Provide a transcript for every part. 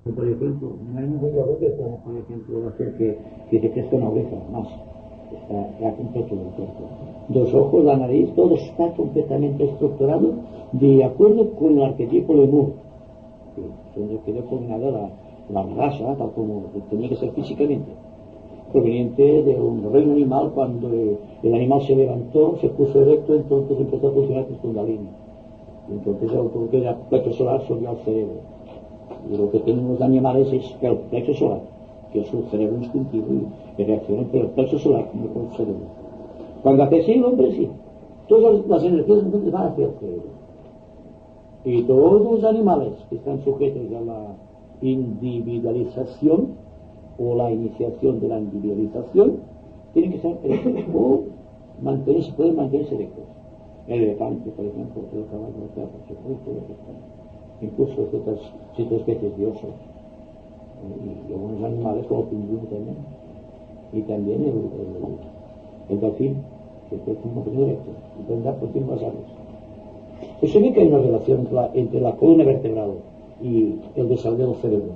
Por ejemplo, no hay un jugador que puede, por ejemplo, hacer que te crezca una oreja más. Está completo el cuerpo. Dos ojos, la nariz, todo está completamente estructurado de acuerdo con el arquetipo Lemur, que donde quedó combinada la raza, tal como tenía que ser físicamente, proveniente de un reino animal. Cuando el animal se levantó, se puso erecto, entonces empezó a funcionar con Kundalini. Entonces el que era plexo solar subió al cerebro. Y lo que tienen los animales es el plexo solar, que es su cerebro instintivo y reacciona por el plexo solar, como por el cerebro. Cuando hace así, el hombre sí. Todas las energías entonces van hacia el cerebro. Y todos los animales que están sujetos a la individualización o la iniciación de la individualización tienen que ser erectos o pueden mantenerse erectos. El elefante, por ejemplo, el caballo, el perro, por supuesto, incluso ciertas especies de osos y algunos animales como el pingüino también, y también el delfín, que es un poquito recto y puede andar por encima de las aves. Pues se ve que hay una relación entre la columna vertebral y el desarrollo del cerebro.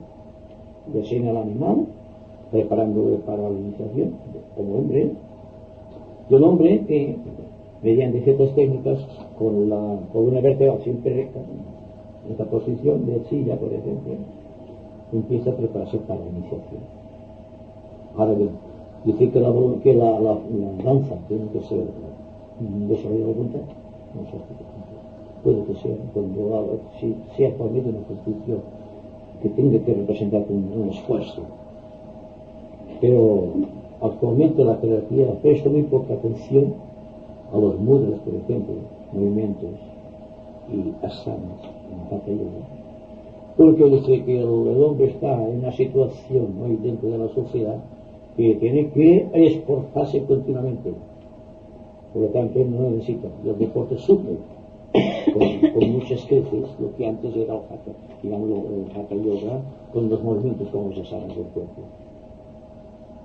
Desena al animal preparándolo para la iniciación como hombre, y el hombre que mediante ciertas técnicas con la columna vertebral siempre recta, en esta posición de silla, por ejemplo, empieza a prepararse para la iniciación. Ahora bien, decir que la danza tiene que ser un desarrollo de voluntad, no sé, puede que sea, si sea por medio de una constitución que tenga que representar un esfuerzo. Pero actualmente la jerarquía presta muy poca atención a los mudras, por ejemplo, movimientos y asanas en Hatha Yoga, porque dice que el hombre está en una situación muy dentro de la sociedad que tiene que esforzarse continuamente. Por lo tanto, no necesita. Los deportes suplen con muchas creces lo que antes era el Hatha, digamos, el Hatha Yoga, con los movimientos como los asanas del cuerpo.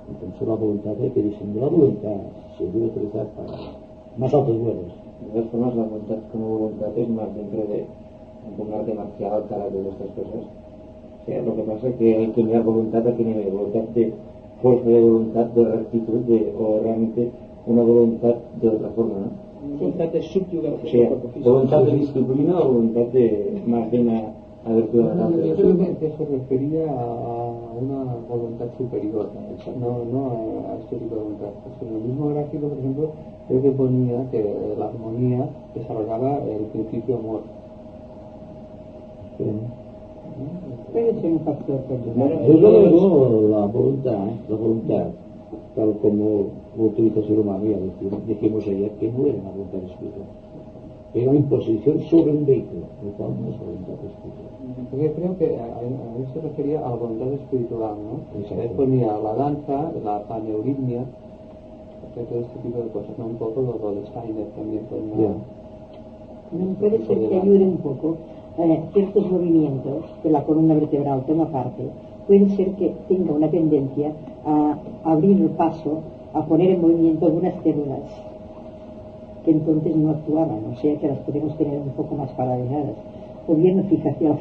Entonces la voluntad hay que diseñar. La voluntad se debe utilizar para más altos vuelos. De todas formas, la voluntad como voluntad es más dentro de un arte marcial, carácter de estas cosas. O sea, lo que pasa es que hay que mirar voluntad a qué nivel, voluntad de fuerza de voluntad, de rectitud, o realmente una voluntad de otra forma, ¿no? Voluntad de subyugación. O sea, voluntad de disciplina o voluntad de más de una abertura de la yo creo que se refería a una voluntad superior, no a este tipo de voluntad. Pues en el mismo gráfico, por ejemplo, creo que ponía que la armonía desarrollaba el principio amor. Puede ser un factor personal. Desde luego la voluntad, tal como lo utiliza el ser humano, ya dijimos ayer que no era una voluntad espiritual, era una imposición sobre un vehículo, lo cual no es voluntad espiritual. Porque creo que a él se refería a la voluntad espiritual, ¿no? Él ponía la danza, la paneuritmia, todo este tipo de cosas, ¿no? Un poco lo de Steiner también ponía. Puede ser que ayude un poco ciertos movimientos que la columna vertebral toma parte, puede ser que tenga una tendencia a abrir el paso, a poner en movimiento algunas células que entonces no actuaban, o sea que las podemos tener un poco más paralizadas. O bien la fijación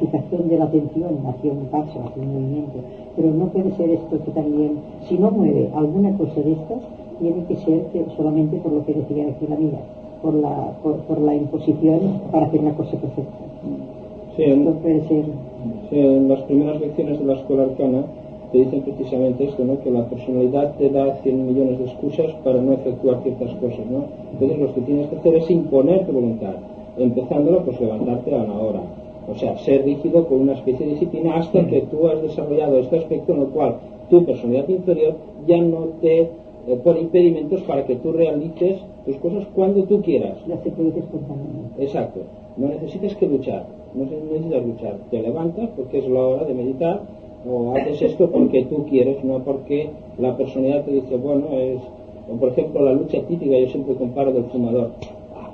de la atención hacia un paso, hacia un movimiento, pero no puede ser esto que también, si no mueve alguna cosa de estas, tiene que ser que solamente por lo que decía aquí la mía, por la imposición para hacer una cosa perfecta. Sí, en las primeras lecciones de la escuela arcana te dicen precisamente esto, ¿no? Que la personalidad te da 100 millones de excusas para no efectuar ciertas cosas, ¿no? Entonces lo que tienes que hacer es imponer tu voluntad, empezándolo pues levantarte a una hora, o sea, ser rígido con una especie de disciplina hasta que tú has desarrollado este aspecto en el cual tu personalidad inferior ya no te pone impedimentos para que tú realices tus cosas cuando tú quieras. Las se produce espontáneamente. Exacto, no necesitas que luchar, no necesitas luchar, te levantas porque es la hora de meditar, o haces esto porque tú quieres, no porque la personalidad te dice, bueno, o por ejemplo la lucha típica, yo siempre comparo del fumador,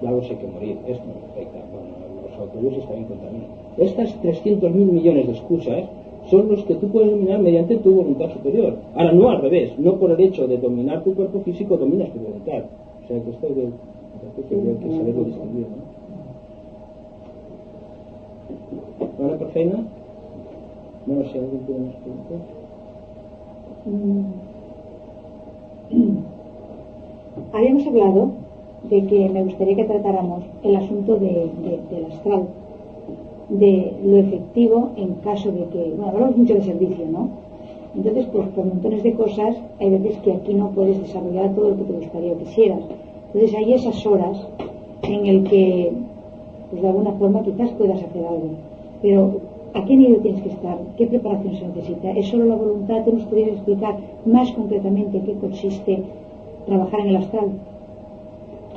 ya lo sé que morir, esto no me afecta, bueno, los autobuses también contaminan. Estas 300.000 millones de excusas son los que tú puedes dominar mediante tu voluntad superior. Ahora, no al revés, no por el hecho de dominar tu cuerpo físico dominas tu voluntad. O sea que esto hay que saberlo distinguir, ¿no? ¿Ahora por feina? No sé, ¿alguien tiene más preguntas? Habíamos hablado de que me gustaría que tratáramos el asunto del astral, de lo efectivo en caso de que, bueno, hablamos mucho de servicio, ¿no? Entonces, pues por montones de cosas, hay veces que aquí no puedes desarrollar todo lo que te gustaría o quisieras. Entonces hay esas horas en el que, pues de alguna forma quizás puedas hacer algo. Pero, ¿a qué nivel tienes que estar? ¿Qué preparación se necesita? ¿Es solo la voluntad? ¿Tú nos podrías explicar más concretamente en qué consiste trabajar en el astral?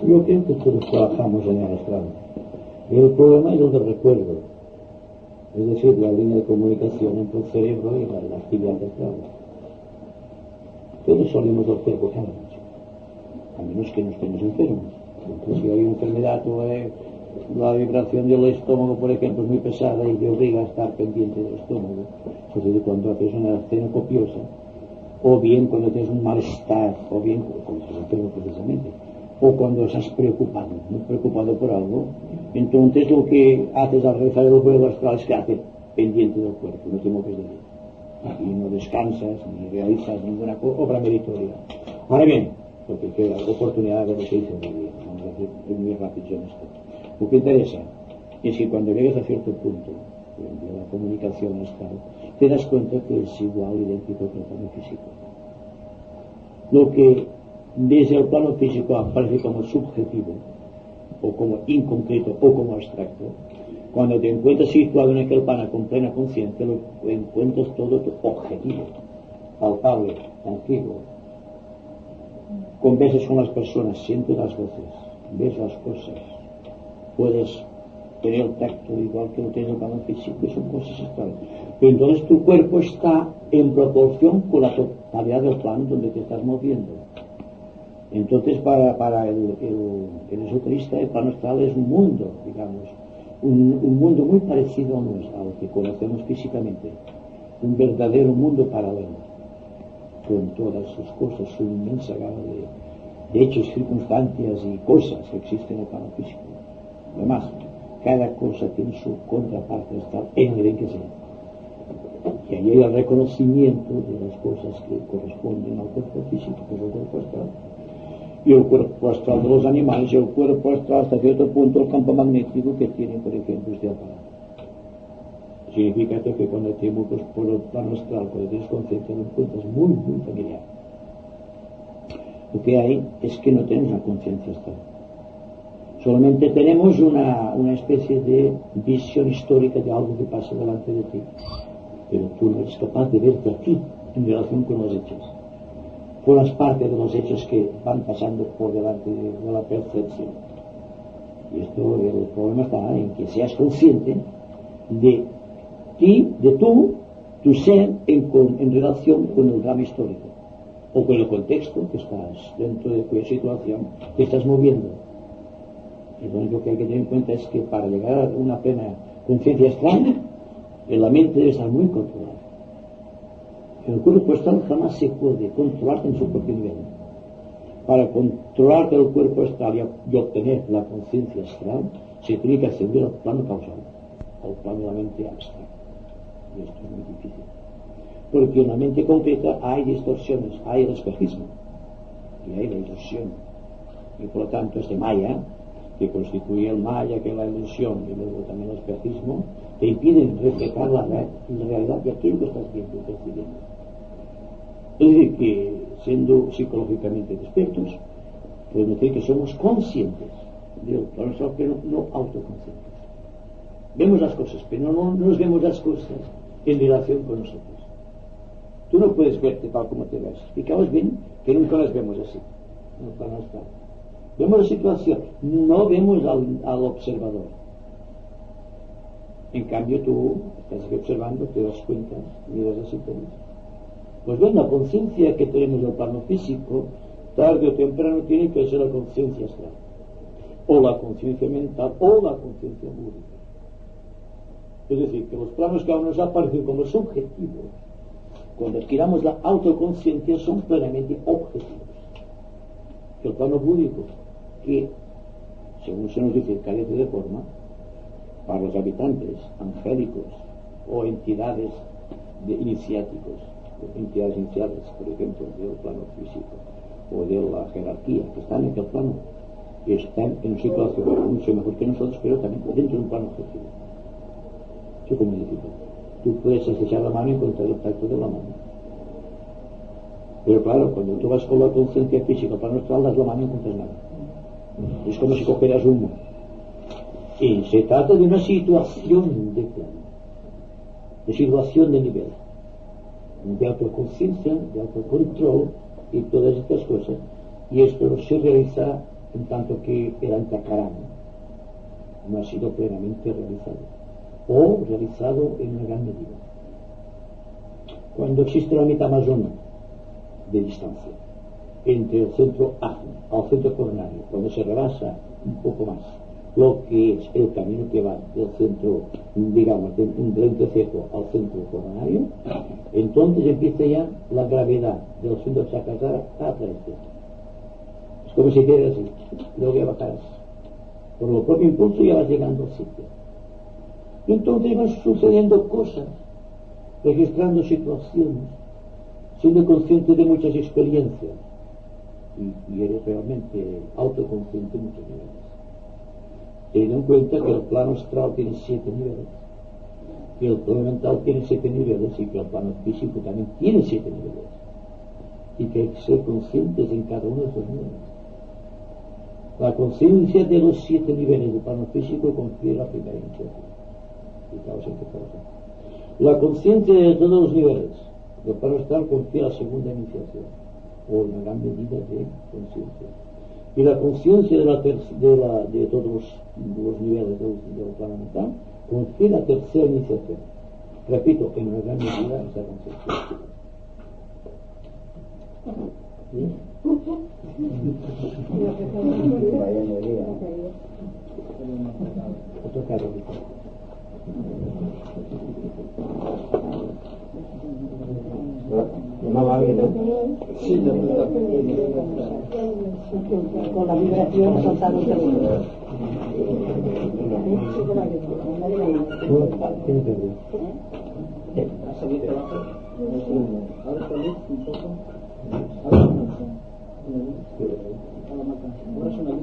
Yo creo que todos trabajamos en el astral. El problema es el del recuerdo. Es decir, la línea de comunicación entre el cerebro y la actividad astral. Todos salimos del cuerpo cada noche, a menos que no estemos enfermos. Entonces, si hay una enfermedad o la vibración del estómago, por ejemplo, es muy pesada y te obliga a estar pendiente del estómago, sucede cuando haces una cena copiosa, o bien cuando tienes un malestar, o bien cuando estás enfermo precisamente, o cuando estás preocupado, muy preocupado por algo. Entonces lo que haces al realizar el juego astral es que haces pendiente del cuerpo, no te mueves de él. Y no descansas ni realizas ninguna obra meritoria. Ahora bien, porque queda oportunidad de lo que dice muy bien, vamos a hacer muy rápido en esto. Lo que interesa es que cuando llegues a cierto punto de la comunicación astral, te das cuenta que es igual, idéntico que el plano físico. Lo que desde el plano físico aparece como subjetivo, o como inconcreto, o como abstracto, cuando te encuentras situado en aquel plano con plena conciencia, lo encuentras todo objetivo, palpable, tangible. Conversas con las personas, sientes las voces, ves las cosas, puedes tener el tacto igual que lo tienes en el plano físico, y son cosas astrales. Pero entonces tu cuerpo está en proporción con la totalidad del plano donde te estás moviendo. Entonces para el esoterista el plano astral es un mundo, digamos, un mundo muy parecido al que conocemos físicamente, un verdadero mundo paralelo, con todas sus cosas, su inmensa gama de hechos, circunstancias y cosas que existen en el plano físico. Además, cada cosa tiene su contraparte astral en el en que sea. Y ahí hay el reconocimiento de las cosas que corresponden al cuerpo físico, que es el cuerpo astral. Y el cuerpo astral de los animales, y el cuerpo astral hasta cierto punto el campo magnético que tienen, por ejemplo, este aparato. Significa que cuando te mueves por el plano astral, cuando tienes conciencia, lo encuentras muy, muy familiar. Lo que hay es que no tenemos una conciencia astral. Solamente tenemos una especie de visión histórica de algo que pasa delante de ti. Pero tú no eres capaz de verte a ti en relación con los hechos. Formas parte de los hechos que van pasando por delante de la percepción. Y esto, el problema está en que seas consciente de ti, de tu ser en relación con el drama histórico o con el contexto que estás, dentro de cuya situación te estás moviendo. Y lo único que hay que tener en cuenta es que para llegar a una plena conciencia astral, la mente debe estar muy controlada. El cuerpo astral jamás se puede controlar en su propio nivel. Para controlar el cuerpo astral y obtener la conciencia astral, se tiene que ascender al plano causal, al plano de la mente abstracta. Y esto es muy difícil. Porque en la mente concreta hay distorsiones, hay el espejismo, y hay la ilusión. Y por lo tanto este maya, que constituye el maya, que es la ilusión, y luego también el espejismo, te impiden reflejar la realidad de aquello que estás viendo y percibiendo. Es decir, que siendo psicológicamente despiertos, podemos decir que somos conscientes de plano astral, pero no autoconscientes. Vemos las cosas, pero no nos vemos las cosas en relación con nosotros. Tú no puedes verte tal como te ves. Fijaos bien que nunca las vemos así, en el plano astral. Vemos la situación, no vemos al observador. En cambio tú estás aquí observando, te das cuenta, miras la situación. Pues bien, la conciencia que tenemos del plano físico, tarde o temprano tiene que ser la conciencia astral, o la conciencia mental, o la conciencia búdica. Es decir, que los planos que aún nos aparecen como subjetivos, cuando adquiramos la autoconciencia, son plenamente objetivos. El plano búdico, que, según se nos dice, carece de forma, para los habitantes angélicos o entidades de iniciáticos, de entidades iniciales, por ejemplo, del plano físico o de la jerarquía, que están en aquel plano, y están en una situación mucho mejor que nosotros, pero también dentro de un plano objetivo. Eso como decirlo. Tú puedes echar la mano y encontrar el tacto de la mano. Pero claro, cuando tú vas con la conciencia física al plano astral, das la mano y no encuentras nada. Es como si cogieras humo. Y se trata de una situación de plano, de situación de nivel, de autoconciencia, de autocontrol y todas estas cosas. Y esto se realiza en tanto que el antakarana no ha sido plenamente realizado, o realizado en una gran medida. Cuando existe la mitad amazona de distancia entre el centro ágil al centro coronario, cuando se rebasa un poco más lo que es el camino que va del centro, digamos, del entrecejo al centro coronario, entonces empieza ya la gravedad del centro chakra a atraerse. Es como si hicieras así, luego ya bajarás. Por el propio impulso ya vas llegando al sitio. Y entonces van sucediendo cosas, registrando situaciones, siendo consciente de muchas experiencias, y eres realmente autoconsciente en muchos niveles. Teniendo en cuenta que el plano astral tiene 7 niveles, que el plano mental tiene 7 niveles y que el plano físico también tiene 7 niveles, y que hay que ser conscientes en cada uno de esos niveles. La conciencia de los 7 niveles del plano físico confiere la primera iniciativa. Fijaos en qué cosa. La conciencia de todos los niveles del plano astral confiere la segunda iniciación, o una gran medida de conciencia. Y la conciencia de todos los niveles del plano mental confiere la tercera iniciación. Repito, en una gran medida esa conciencia. ¿Sí? Otro caso. No va bien, ¿no? Sí, con la vibración soltando el teléfono. ¿Ha salido abajo? Ahora salís un poco. Ahora es una luz.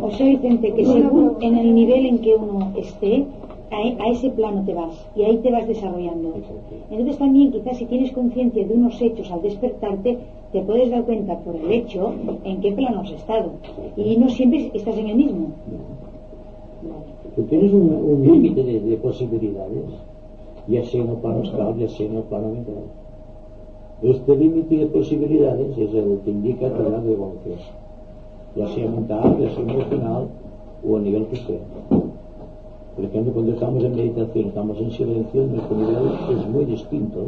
O sea, Vicente, que según en el nivel en que uno esté, a ese plano te vas y ahí te vas desarrollando. Entonces también quizás si tienes conciencia de unos hechos al despertarte, te puedes dar cuenta por el hecho en qué plano has estado, y no siempre estás en el mismo. Tú tienes un límite de posibilidades, ya sea en el plano astral, ya sea en el plano mental. Este límite de posibilidades es el que indica el grado de evolución, ya sea mental, ya sea emocional o a nivel que sea. Por ejemplo, cuando estamos en meditación, estamos en silencio, nuestro nivel es muy distinto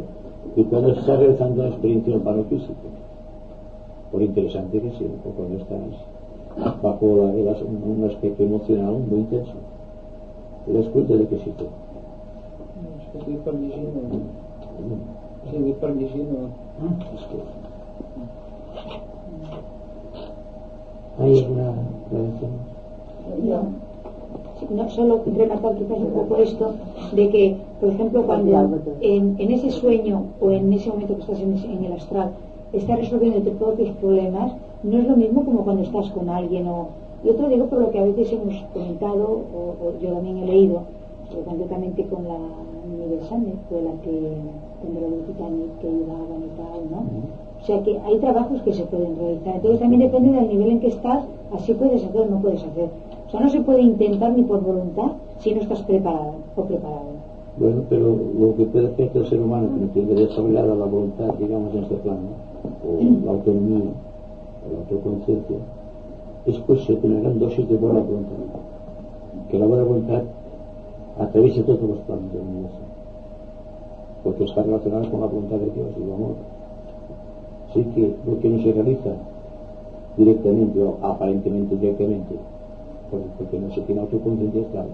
que cuando se está realizando una experiencia en el plano físico, por interesante que sea, o cuando estás bajo un aspecto emocional muy intenso. ¿Te das cuenta de qué sitio? Estoy permitiendo. Sí, estoy permitiendo. ¿Hay alguna prevención? No, solo rematar quizás un poco esto de que, por ejemplo, cuando en ese sueño o en ese momento que estás en el astral estás resolviendo todos tus problemas, no es lo mismo como cuando estás con alguien. Yo te lo digo por lo que a veces hemos comentado, o yo también he leído, concretamente con la Miguel Sánchez, fue la que cuando lo Titanic que ayudaban y tal, ¿no? O sea que hay trabajos que se pueden realizar. Entonces también depende del nivel en que estás, así puedes hacer o no puedes hacer. O sea, no se puede intentar ni por voluntad si no estás preparada o preparado. Bueno, pero lo que puede hacer el ser humano que no tiene desarrollada la voluntad, digamos, en este plano, o la autonomía, o la autoconciencia, es pues se generan dosis de buena voluntad. Que la buena voluntad atraviesa todos los planos del universo, porque está relacionada con la voluntad de Dios y el amor. Así que lo que no se realiza directamente o aparentemente directamente, porque no se tiene autoconciencia estable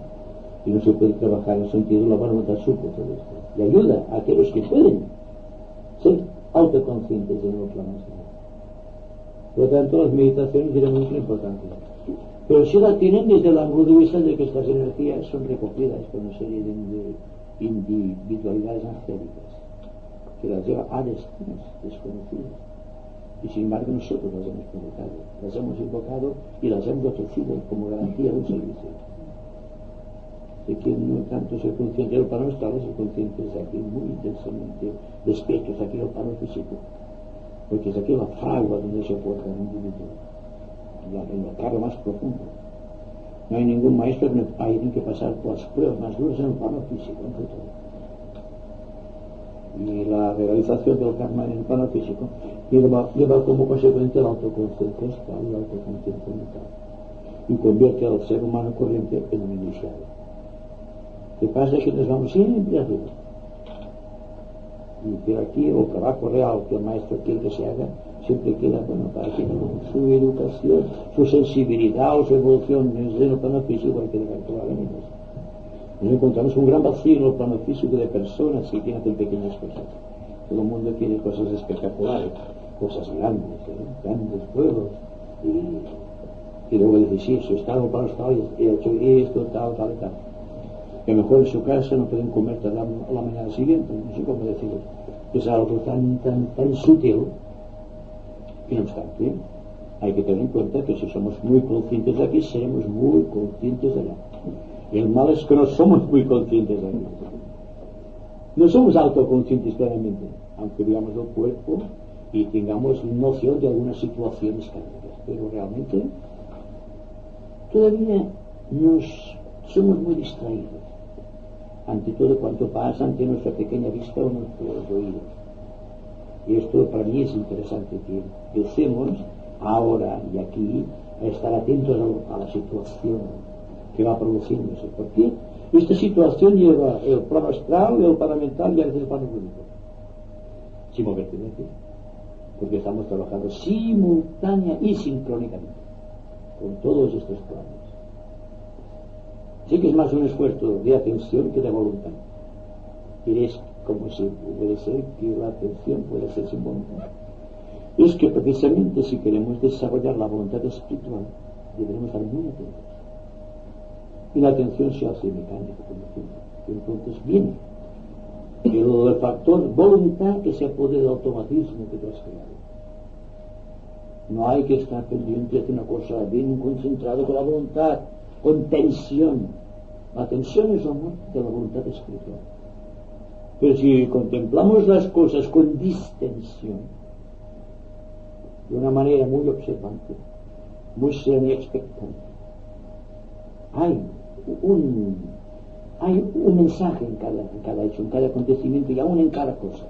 y no se puede trabajar en el sentido de la buena voluntad suple todo esto. Le ayuda a aquellos que pueden ser autoconscientes en el plano astral. Por lo tanto, las meditaciones tienen mucha importancia. Pero si la tienen desde el ángulo de vista de que estas energías son recogidas por una serie individualidades angélicas que las lleva a destinos desconocidos, y sin embargo nosotros las hemos provocado, las hemos invocado y las hemos ofrecido como garantía de un servicio. De que no tanto es el consciente del plano astral, es el consciente es aquí muy intensamente despierto, es aquí el plano físico, porque es aquí la fragua donde se forja el individuo, en el carro más profundo. No hay ningún maestro que no tiene que pasar por las pruebas más duras en el plano físico, entre todo. Y la realización del karma en el plano físico lleva como consecuencia la autoconciencia astral y la autoconciencia mental, y convierte al ser humano corriente en un iniciado. Lo que pasa es que nos vamos siempre arriba, y pero aquí o trabajo real que el maestro quiere que se haga siempre queda para que su educación, su sensibilidad o su evolución en el plano físico hay que dejar probablemente. Nos encontramos un gran vacío en el plano físico de personas que quieren hacer pequeñas cosas. Todo el mundo quiere cosas espectaculares, cosas grandes, grandes juegos, y luego dice, sí, su estado para estado, y he hecho esto, tal. Que a lo mejor en su casa no pueden comer hasta la mañana siguiente, no sé cómo decirlo. Es algo tan sutil, y no obstante, hay que tener en cuenta que si somos muy conscientes de aquí, seremos muy conscientes de allá. Y el mal es que no somos muy conscientes de aquí. No somos autoconscientes claramente, aunque digamos el cuerpo y tengamos noción de algunas situaciones kármicas, pero realmente todavía somos muy distraídos ante todo cuanto pasa ante nuestra pequeña vista o nuestros oídos. Y esto para mí es interesante, que empecemos ahora y aquí a estar atentos a la situación que va produciéndose, porque esta situación lleva el plano astral, el plano mental y a veces el plano físico, simultáneamente, porque estamos trabajando simultánea y sincrónicamente con todos estos planos. Sí que es más un esfuerzo de atención que de voluntad, y es como si puede ser que la atención puede ser sin voluntad. Es que precisamente si queremos desarrollar la voluntad espiritual deberemos estar muy atentos, y la atención se hace mecánica con el tiempo, y entonces viene el factor voluntad que se apodera del automatismo que tú has creado. No hay que estar pendiente de una cosa, bien concentrado con la voluntad, con tensión. La tensión es la muerte de la voluntad espiritual. Pero si contemplamos las cosas con distensión, de una manera muy observante, muy serena y expectante, hay un mensaje en cada hecho, en cada acontecimiento y aún en cada cosa.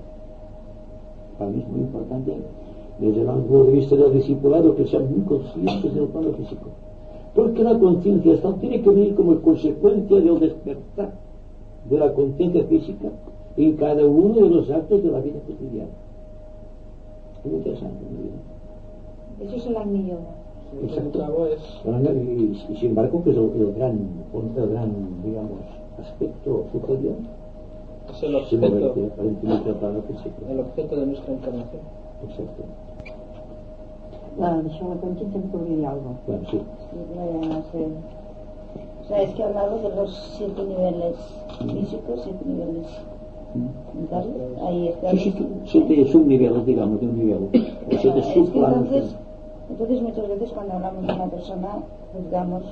Para mí es muy importante, desde el punto de vista del discipulado, que sean muy conscientes del plano físico, porque la conciencia astral tiene que venir como consecuencia del despertar de la conciencia física en cada uno de los actos de la vida cotidiana. Es muy interesante, mi vida. Eso es el Agni Yoga. Exacto. Y sin embargo, pues el gran, digamos, aspecto superior es el objeto, el objeto de nuestra encarnación. Exacto. Això la Conchi te podria algo. Bueno, sí. No sé. O sea, es que he hablado de los 7 niveles físicos, 7 niveles mentales. Ahí está. Sí, 7 subniveles, digamos, de un nivel. O 7 subplanos. Entonces muchas veces cuando hablamos de una persona juzgamos,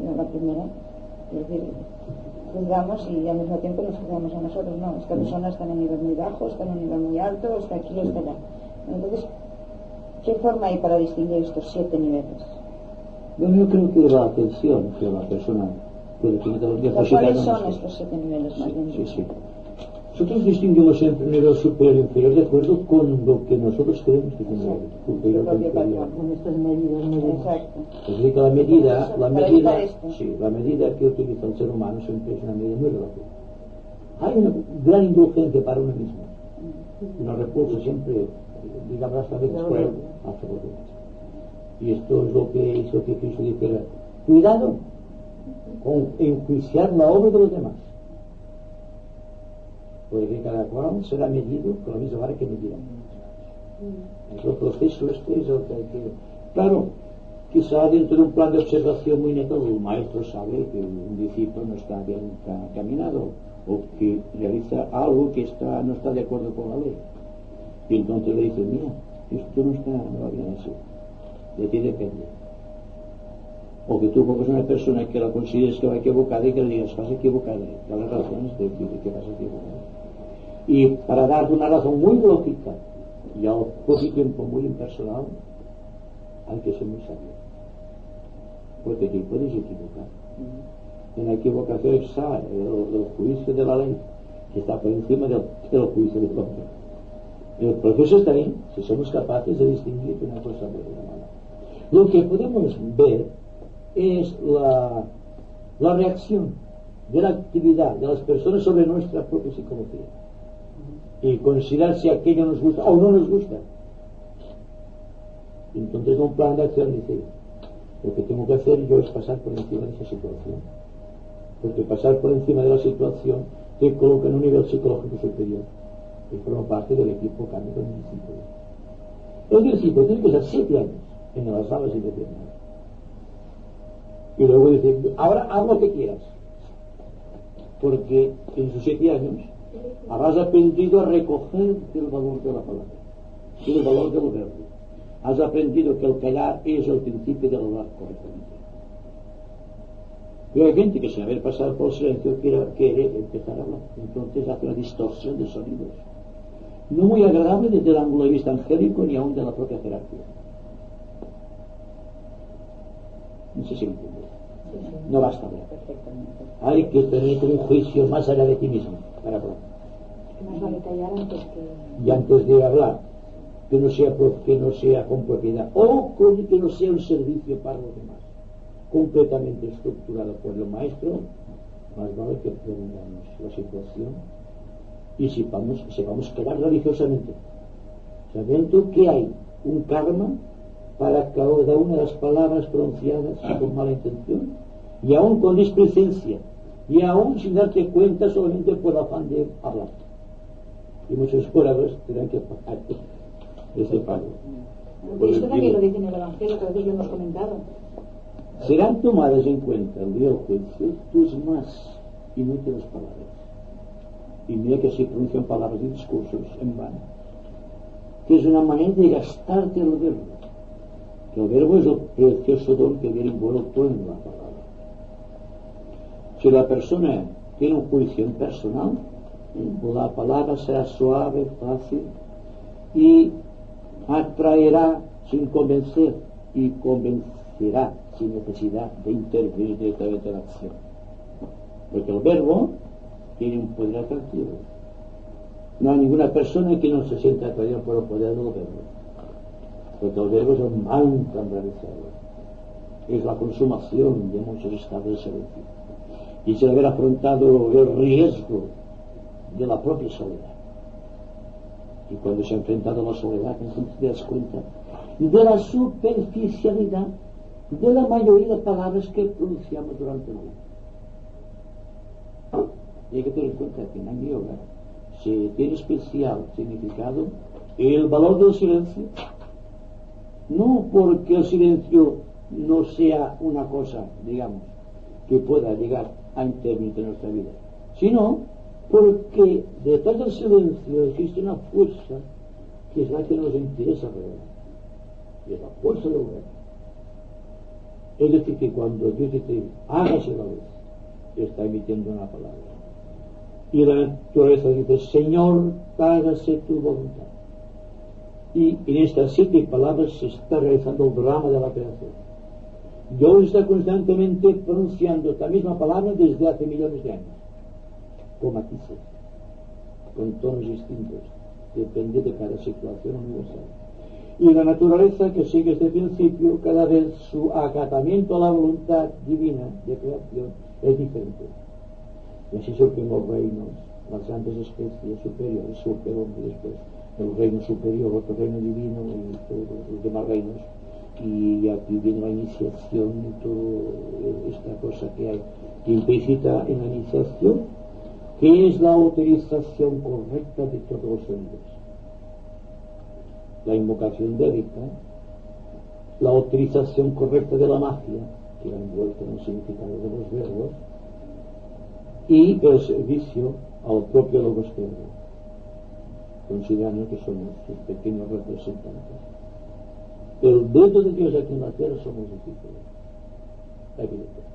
no la primera, es decir, juzgamos y al mismo tiempo nos juzgamos a nosotros. No, esta persona está en un nivel muy bajo, está en un nivel muy alto, está aquí, está allá. Entonces, ¿qué forma hay para distinguir estos 7 niveles? Bueno, yo creo que la atención que la persona puede tener todos los días. ¿Cuáles son estos 7 niveles más bien? Sí. Nosotros distinguimos entre nivel superior e inferior de acuerdo con lo que nosotros creemos que tiene superior e inferior. Con estas medidas. Exacto. Es decir, que la medida que utiliza el ser humano siempre es una medida muy relativa. Hay una gran indulgencia para uno mismo, una repulsa siempre, digamos, hasta veces cruel hacia los demás. Y esto es lo que hizo que Cristo dijera: cuidado con enjuiciar la obra de los demás, porque cada cual será medido con la misma vara que medirá. El proceso este es el que hay que... Claro, quizá dentro de un plan de observación muy neto, el maestro sabe que un discípulo no está bien caminado, o que realiza algo que no está de acuerdo con la ley. Y entonces le dice, mira, esto no va bien así, de ti depende. O que tú coges una persona que la consideres que va equivocada y que le digas, vas equivocada, da las razones de que vas equivocada. Y para darte una razón muy lógica y al poco tiempo muy impersonal, hay que ser muy sabio, porque te puedes equivocar. En la equivocación está el juicio de la ley, que está por encima del juicio del hombre. El proceso está ahí, si somos capaces de distinguir una cosa de una mala. Lo que podemos ver es la reacción de la actividad de las personas sobre nuestra propia psicología y considerar si aquello nos gusta o no nos gusta. Entonces un plan de acción dice, lo que tengo que hacer yo es pasar por encima de esa situación, porque pasar por encima de la situación te coloca en un nivel psicológico superior y forma parte del equipo cambio del discípulo. El discípulo tiene que estar 7 años en las salas y determinadas y luego dice, ahora haz lo que quieras, porque en sus 7 años habrás aprendido a recoger el valor de la palabra, el valor del verbo. Has aprendido que el callar es el principio del hablar correctamente. Y hay gente que sin haber pasado por el silencio quiere empezar a hablar, entonces hace una distorsión de sonidos no muy agradable desde el ángulo de vista angélico ni aún de la propia jerarquía. No sé si me entiende. No basta hablar. Hay que tener un juicio más allá de ti mismo para hablar. Más vale callar antes que... Y antes de hablar, que no sea con propiedad o que no sea un servicio para los demás, completamente estructurado por el maestro. Más vale que prevengamos la situación y sepamos quedar religiosamente, sabiendo que hay un karma para cada una de las palabras pronunciadas con mala intención y aún con displicencia y aún sin darte cuenta solamente por afán de hablar. Y muchos curadores tendrán que pagar ese pago. Esto también lo dice en el Evangelio, que a veces lo hemos comentado. Serán tomadas en cuenta el día del juicio tus más inútiles palabras. Y mira que se pronuncian palabras y discursos en vano, que es una manera de gastarte el verbo. El verbo es el precioso don que viene envuelto en la palabra. Si la persona tiene un juicio impersonal, la palabra será suave, fácil y atraerá sin convencer y convencerá sin necesidad de intervenir directamente en la acción, porque el verbo tiene un poder atractivo. No hay ninguna persona que no se sienta atraída por el poder del verbo, porque el verbo es un mantra realizado, es la consumación de muchos estados de silencio y sin haber afrontado el riesgo de la propia soledad. Y cuando se ha enfrentado a la soledad, entonces te das cuenta de la superficialidad de la mayoría de palabras que pronunciamos durante el día. Y hay que tener en cuenta que en el yoga se tiene especial significado el valor del silencio, no porque el silencio no sea una cosa, digamos, que pueda llegar a intervenir en nuestra vida, sino porque detrás del silencio existe una fuerza que es la que nos interesa revelar, y es la fuerza del verbo. Es decir, que cuando Dios dice hágase la luz, está emitiendo una palabra, y la naturaleza dice Señor, hágase tu voluntad, y en estas 7 palabras se está realizando el drama de la creación. Dios está constantemente pronunciando esta misma palabra desde hace millones de años, con matices, con tonos distintos, depende de cada situación universal. Y la naturaleza que sigue este principio, cada vez su acatamiento a la voluntad divina de creación es diferente. Y así surgen los reinos, las grandes especies superiores, superhombres, después el reino superior, otro reino divino y todos los demás reinos. Y aquí viene la iniciación y toda esta cosa que hay implícita en la iniciación, que es la utilización correcta de todos los sonidos. La invocación védica, la utilización correcta de la magia, que va envuelta en el significado de los verbos, y el servicio al propio Logos Verbo, considerando que somos sus pequeños representantes. El dueño de Dios aquí en la tierra somos discípulos, evidentemente.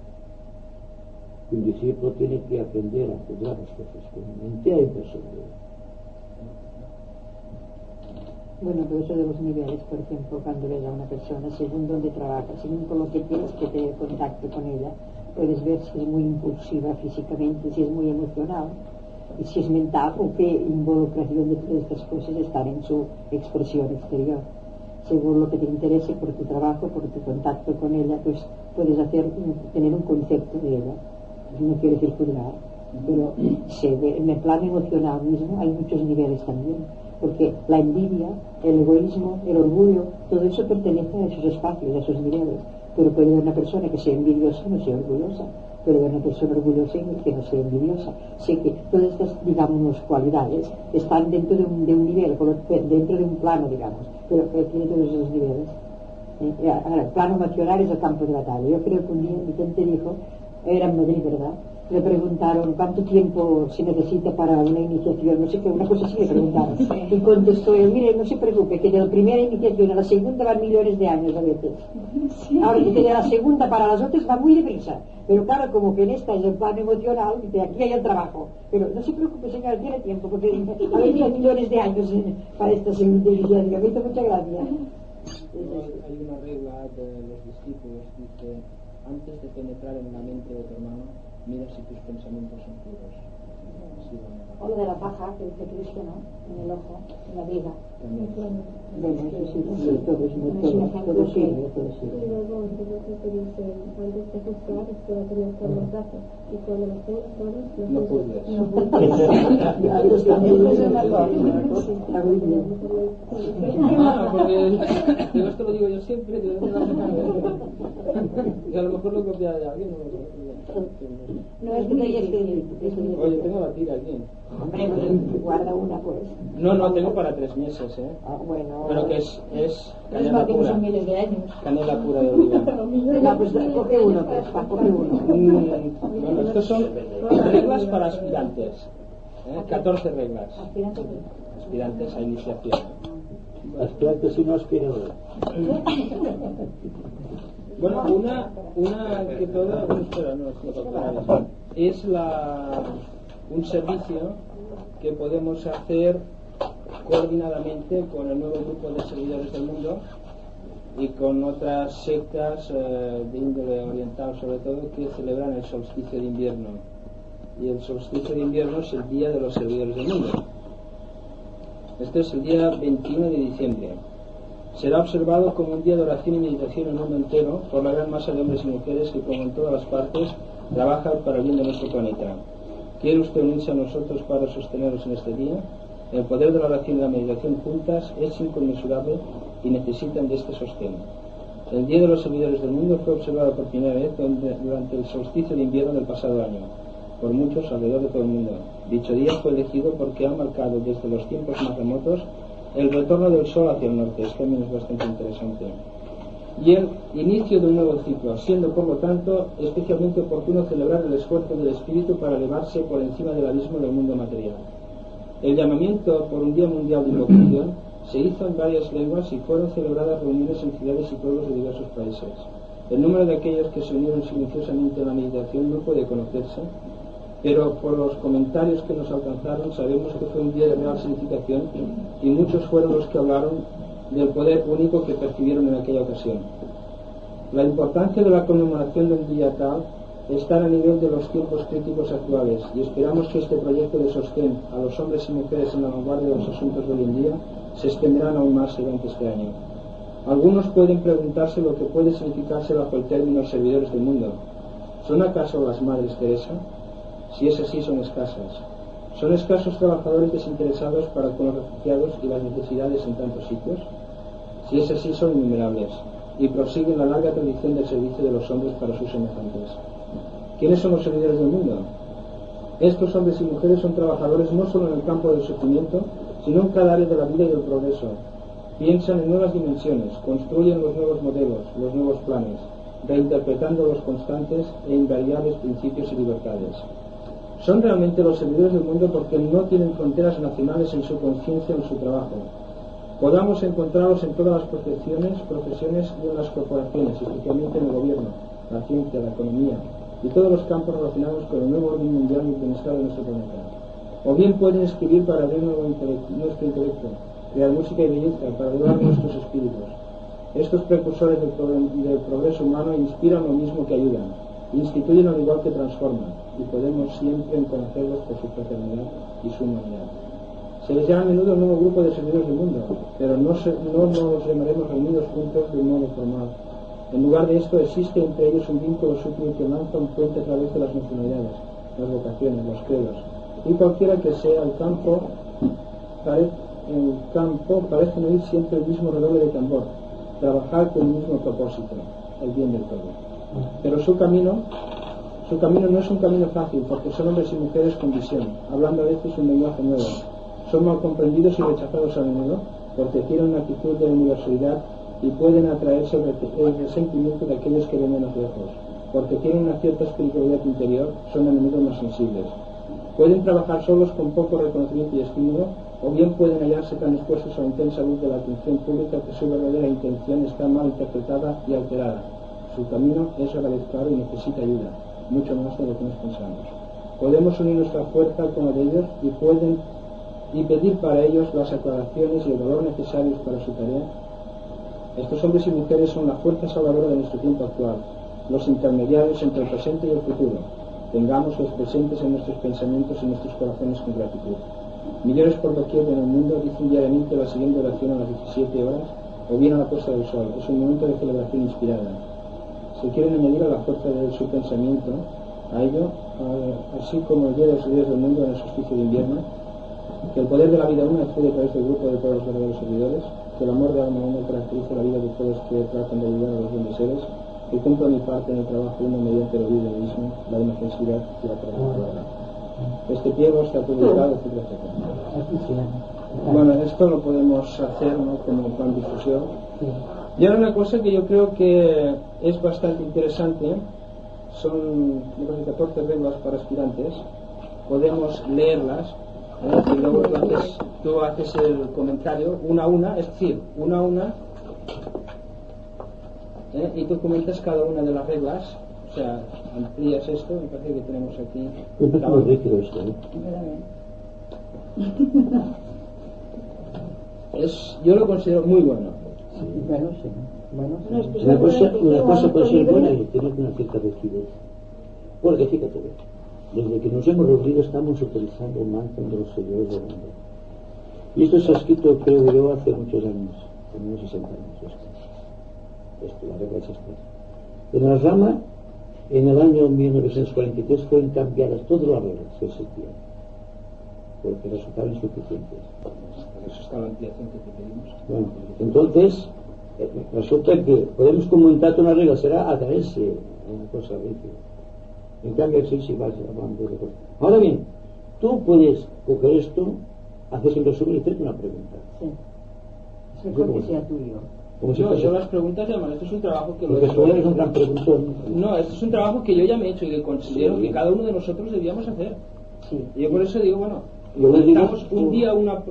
Un discípulo tiene que aprender a juzgar las cosas con entera impersonalidad. Bueno, pero eso de los niveles, por ejemplo, cuando ves a una persona, según donde trabaja, según con lo que tienes que tener contacto con ella, puedes ver si es muy impulsiva físicamente, si es muy emocional, y si es mental o qué involucración de todas estas cosas están en su expresión exterior. Según lo que te interese por tu trabajo, por tu contacto con ella, pues puedes tener un concepto de ella. No quiero decir juzgar, pero en el plano emocional mismo hay muchos niveles también, porque la envidia, el egoísmo, el orgullo, todo eso pertenece a esos espacios, a esos niveles. Pero puede haber una persona que sea envidiosa y no sea orgullosa, puede haber una persona orgullosa y que no sea envidiosa. Sé que todas estas, digamos, cualidades están dentro de un nivel, dentro de un plano, digamos, pero tiene todos esos niveles. Ahora, el plano emocional es el campo de batalla. Yo creo que un día Vicente dijo, era en Madrid, ¿verdad? Le preguntaron cuánto tiempo se necesita para una iniciación, no sé qué, una cosa así le preguntaron. Y contestó él, mire, no se preocupe, que de la primera iniciación a la segunda van millones de años a veces. Ahora dice, de la segunda para las otras va muy deprisa. Pero claro, como que en esta es el plano emocional, dice, aquí hay el trabajo. Pero no se preocupe, señor, tiene tiempo, porque a veces hay millones de años para esta segunda iniciativa. Me hizo mucha gracia. Hay una regla de los discípulos, dice, antes de penetrar en la mente de tu hermano, mira si tus pensamientos son puros. O lo de la paja que dice Cristo, ¿no? En el ojo, en la viga. Bueno, eso sí, todo Y luego, sí. entonces te dice, antes de juzgar, espera tener todos los datos. Y cuando los tengas todos, No juzgues. Porque esto lo digo yo siempre, y a lo mejor lo copia de alguien. No es que no hayas escrito. Oye, tengo la tira aquí. Hombre, guarda una, pues. No, tengo para 3 meses, ¿eh? Bueno. Pero que es Es canela que pura. son miles de años. Canela pura de oliva. No, pues coge uno, pues, coge uno. Bueno, estos son reglas para aspirantes. 14 reglas. Aspirantes a iniciación. Aspirantes y no aspiradores. Bueno, una que toda, espera, no, es un servicio que podemos hacer coordinadamente con el nuevo grupo de servidores del mundo y con otras sectas de índole oriental, sobre todo, que celebran el solsticio de invierno. Y el solsticio de invierno es el día de los servidores del mundo. Este es el día 21 de diciembre. Será observado como un día de oración y meditación en el mundo entero por la gran masa de hombres y mujeres que, como en todas las partes, trabajan para el bien de nuestro planeta. ¿Quiere usted unirse a nosotros para sostenernos en este día? El poder de la oración y la meditación juntas es inconmensurable y necesitan de este sostén. El Día de los Servidores del Mundo fue observado por primera vez durante el solsticio de invierno del pasado año, por muchos alrededor de todo el mundo. Dicho día fue elegido porque ha marcado desde los tiempos más remotos el retorno del sol hacia el norte. Esto también es bastante interesante. Y el inicio de un nuevo ciclo, siendo por lo tanto especialmente oportuno celebrar el esfuerzo del espíritu para elevarse por encima del abismo del mundo material. El llamamiento por un Día Mundial de Invocación se hizo en varias lenguas y fueron celebradas reuniones en ciudades y pueblos de diversos países. El número de aquellos que se unieron silenciosamente a la meditación no puede conocerse, pero por los comentarios que nos alcanzaron sabemos que fue un día de real significación y muchos fueron los que hablaron del poder único que percibieron en aquella ocasión. La importancia de la conmemoración del día tal está a nivel de los tiempos críticos actuales y esperamos que este proyecto de sostén a los hombres y mujeres en la vanguardia de los asuntos de hoy en día se extenderán aún más durante este año. Algunos pueden preguntarse lo que puede significarse bajo el término servidores del mundo. ¿Son acaso las Madres Teresa? Si es así, son escasas. ¿Son escasos trabajadores desinteresados para con los refugiados y las necesidades en tantos sitios? Si es así, son innumerables y prosiguen la larga tradición del servicio de los hombres para sus semejantes. ¿Quiénes son los servidores del mundo? Estos hombres y mujeres son trabajadores no solo en el campo del sufrimiento, sino en cada área de la vida y del progreso. Piensan en nuevas dimensiones, construyen los nuevos modelos, los nuevos planes, reinterpretando los constantes e invariables principios y libertades. Son realmente los servidores del mundo porque no tienen fronteras nacionales en su conciencia o en su trabajo. Podamos encontrarlos en todas las profesiones y en las corporaciones, especialmente en el gobierno, la ciencia, la economía y todos los campos relacionados con el nuevo orden mundial y el bienestar de nuestro planeta. O bien pueden escribir para abrir nuestro intelecto, crear música y belleza para elevar nuestros espíritus. Estos precursores del progreso humano inspiran lo mismo que ayudan, instituyen al igual que transforman, y podemos siempre conocerlos por su fraternidad y su humanidad. Se les llama a menudo el nuevo grupo de servidores del mundo, pero no nos llamaremos reunidos juntos de un modo formal. En lugar de esto, existe entre ellos un vínculo sutil que lanza un puente a través de las nacionalidades, las vocaciones, los credos, y cualquiera que sea el campo parece oír siempre el mismo redoble de tambor, trabajar con el mismo propósito, el bien del todo. Pero su camino no es un camino fácil, porque son hombres y mujeres con visión, hablando a veces un lenguaje nuevo. Son mal comprendidos y rechazados a menudo, porque tienen una actitud de universalidad y pueden atraerse el resentimiento de aquellos que ven menos lejos. Porque tienen una cierta espiritualidad interior, son a menudo más sensibles. Pueden trabajar solos con poco reconocimiento y estímulo, o bien pueden hallarse tan expuestos a la intensa luz de la atención pública que su verdadera intención está mal interpretada y alterada. Su camino es a la vez claro y necesita ayuda, mucho más de lo que nos pensamos. Podemos unir nuestra fuerza con la de ellos y pedir para ellos las aclaraciones y el valor necesarios para su tarea. Estos hombres y mujeres son la fuerza salvadora de nuestro tiempo actual, los intermediarios entre el presente y el futuro. Tengámoslos presentes en nuestros pensamientos y nuestros corazones con gratitud. Millones por doquier en el mundo dicen diariamente la siguiente oración a las 17 horas o bien a la puesta del sol. Es un momento de celebración inspirada. Se quieren añadir a la fuerza de su pensamiento, a ello, así como el día de los servidores del mundo en el solsticio de invierno, que el poder de la vida una fluye a través del grupo de todos los verdaderos servidores, que el amor de alma una caracteriza la vida de todos que tratan de ayudar a los grandes seres, que cumpla mi parte en el trabajo uno mediante el egoísmo, la inofensividad y la palabra. Este pliego está publicado, etcétera, etcétera. Bueno, esto lo podemos hacer, ¿no?, como plan de difusión. Y ahora una cosa que yo creo que es bastante interesante, son 14 reglas para aspirantes, podemos leerlas, y luego tú haces el comentario una a una, es decir, una a una, y tú comentas cada una de las reglas, o sea, amplías esto, me parece que tenemos aquí. Yo lo considero muy bueno. Sí, bueno, sí. Una cosa puede ser buena y tener una cierta rigidez. Porque fíjate, desde que nos hemos reunido estamos utilizando un mantra de los servidores del mundo. Y esto se ha escrito, creo yo, hace muchos años, como 60 años. Esto, la regla es esta. En la rama, en el año 1943 fueron cambiadas todas las reglas que existían, porque resultaron insuficientes. Eso está la ampliación que te pedimos. Bueno, entonces, resulta que podemos comentar una regla, será atraerse a una cosa rígida. En cambio, si vas hablando de cosas. Ahora bien, tú puedes coger esto, haces el resumen y hacer una pregunta. Sí. Es mejor que sea tuyo. Yo las preguntas llaman, esto es un trabajo que porque tú eres un gran preguntón. No, esto es un trabajo que yo ya me he hecho y que considero que cada uno de nosotros debíamos hacer. Sí. Y yo por eso digo, bueno, damos un día una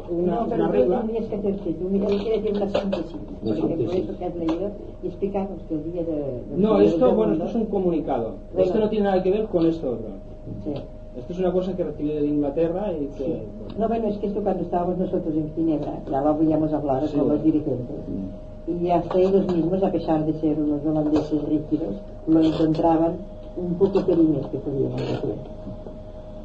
regla. No tendrías que hacer tú quiere decir una síntesis. Por eso que has leído y explicarnos que el día de no, esto es un comunicado. Esto no tiene nada que ver con esto otro. Sí. Esto es una cosa que recibí de Inglaterra y que... Sí. No, bueno, es que esto cuando estábamos nosotros en Ginebra, ya lo habíamos hablado con los dirigentes. Y hasta ellos mismos, a pesar de ser unos holandeses rígidos, lo encontraban un poco perimet que podíamos hacer.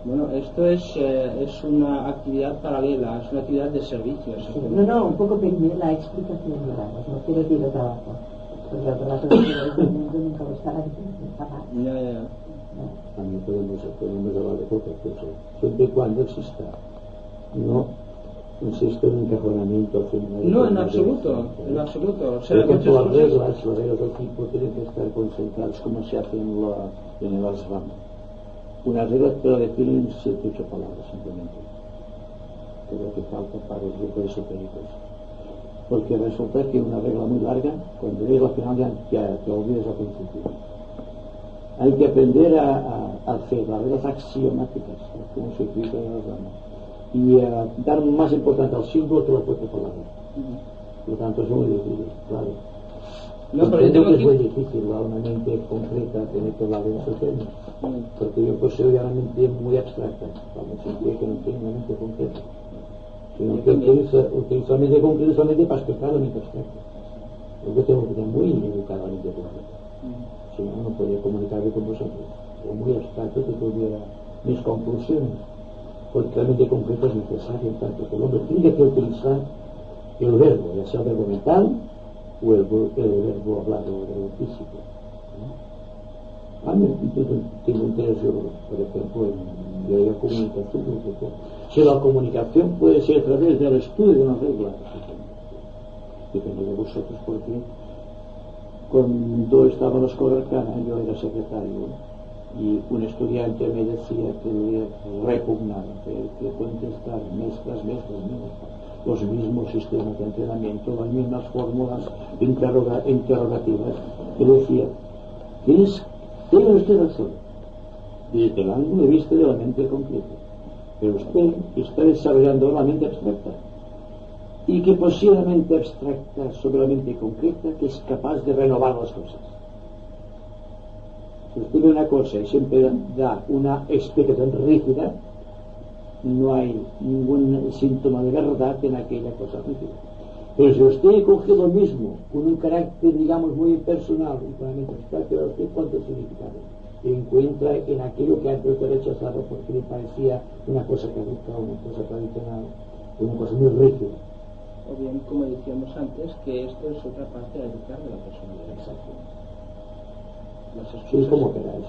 Bueno, esto es una actividad paralela, es una actividad de servicio. Sí, no, un poco perimet la explicación, digamos, no quiero decir el trabajo. Porque el trabajo del mundo nunca lo estará diciendo, jamás. Ya. También podemos hablar de otras cosas, siempre y cuando exista. No existe un encajonamiento. No, en absoluto, en absoluto. O sea, las reglas del tipo tienen que estar concentradas como se hace en el ashram. Una regla te la definen en 7 u 8 palabras simplemente, que es lo que falta para los grupos esotéricos. Porque resulta que una regla muy larga, cuando llegas al final ya te olvidas al principio. Hay que aprender a hacer las reglas axiomáticas, como se utiliza en las ramas, y dar más importancia al símbolo que la propia palabra. Por lo tanto, es muy difícil, claro. No, pero Entiendo que es aquí... muy difícil a una mente concreta tener que hablar de esos temas, porque yo poseo ya una mente muy abstracta, vamos, sentido que no tengo una mente concreta, sino que utilizo la mente concreta solamente para explicar la mente abstracta. Yo tengo que tener muy educada la mente concreta, si no, no podría comunicarme con vosotros, o muy abstracto que tuviera mis conclusiones, porque la mente concreta es necesaria, en tanto que el hombre tiene que utilizar el verbo, ya sea el verbo mental o el verbo hablado de lo físico, ¿no? A mí tengo interés, por ejemplo, en la comunicación. Si la comunicación puede ser a través del estudio de una regla, depende de vosotros, porque cuando estaba en la escuela arcana yo era secretario y un estudiante me decía que le repugnaba que contestar mes tras mes los mismos sistemas de entrenamiento, las mismas fórmulas interrogativas, que decía, tiene usted razón desde el ángulo de vista de la mente concreta, pero usted está desarrollando la mente abstracta, y que posiblemente abstracta sobre la mente concreta, que es capaz de renovar las cosas. Si usted ve una cosa y siempre da una explicación rígida, no hay ningún síntoma de verdad en aquella cosa rígida. Pero si usted coge lo mismo con un carácter, digamos, muy personal y con la mente abstracta, usted cuánto significado encuentra en aquello que antes fue rechazado porque le parecía una cosa caduca, una cosa tradicional, una cosa muy rígida. O bien, como decíamos antes, que esto es otra parte de educar de la personalidad. Exacto. Sí, como queráis.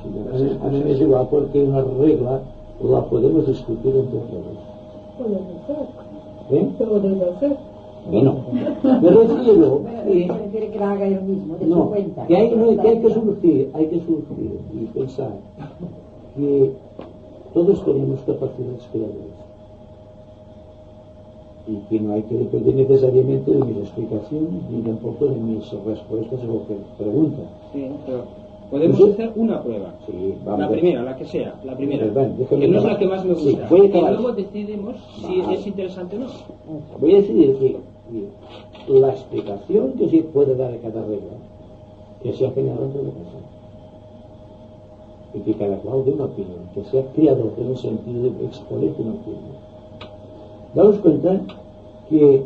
A mí me es igual, porque una regla la podemos discutir entre todos. Podemos hacer. Bueno, me refiero prefiere que la haga él mismo, de su cuenta. Que hay que surgir y pensar que todos tenemos capacidades creadoras y que no hay que depender necesariamente de mis explicaciones ni tampoco de mis respuestas a lo que preguntan. Sí, pero podemos hacer una prueba. Sí, la primera, la que sea, la primera. Bueno, que no es la que más me gusta. Sí, y luego decidimos si es interesante o no. Voy a decidir que la explicación que se puede dar a cada regla, que sea general de la cosa, y que cada cual dé una opinión, que sea creador en el sentido de exponer una opinión. Daos cuenta que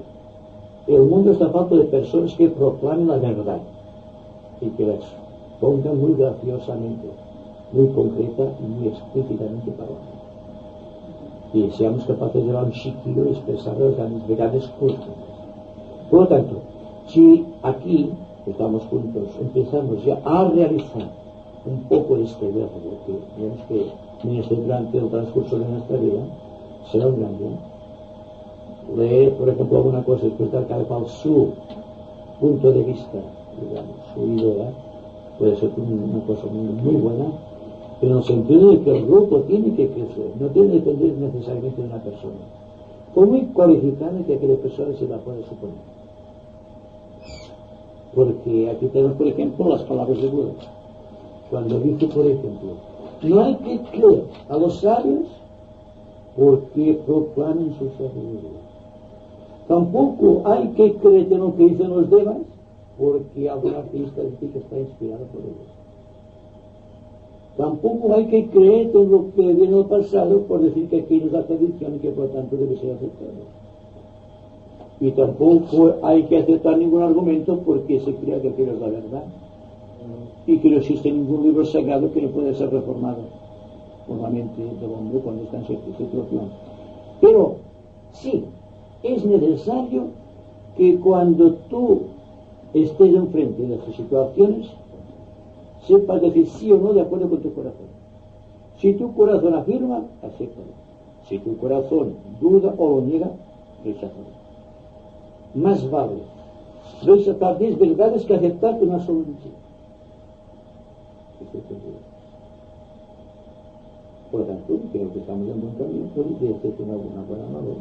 el mundo está falto de personas que proclamen la verdad y que la expongan muy graciosamente, muy concreta y muy explícitamente para la gente. Y seamos capaces de dar un chiquillo y expresar las verdades justas. Por lo tanto, si aquí estamos juntos, empezamos ya a realizar un poco de este verbo que tenemos que durante el transcurso de nuestra vida, será un gran bien. Leer, por ejemplo, alguna cosa, expresar cada cual su punto de vista, digamos, su idea, puede ser una cosa muy buena, pero en el sentido de que el grupo tiene que crecer, no tiene que depender necesariamente de una persona, por muy cualificada que aquella persona se la pueda suponer. Porque aquí tenemos, por ejemplo, las palabras de Buda. Cuando dice, por ejemplo, no hay que creer a los sabios porque proclamen su sabiduría. Tampoco hay que creer en lo que dicen los devas porque algún artista dice que está inspirado por ellos. Tampoco hay que creer en lo que viene del pasado por decir que aquello es la tradición y que por tanto debe ser aceptado. Y tampoco hay que aceptar ningún argumento porque se crea que aquello es la verdad y que no existe ningún libro sagrado que no pueda ser reformado por la mente del hombre cuando está en situación. Pero sí, es necesario que cuando tú estés enfrente de esas situaciones sepas decir sí o no de acuerdo con tu corazón. Si tu corazón afirma, acéptalo. Si tu corazón duda o lo niega, recházalo. Más vale rechazar 10 verdades que aceptar una sola mentira. Por lo tanto, creo que estamos en buen camino, pero de hacer una buena labor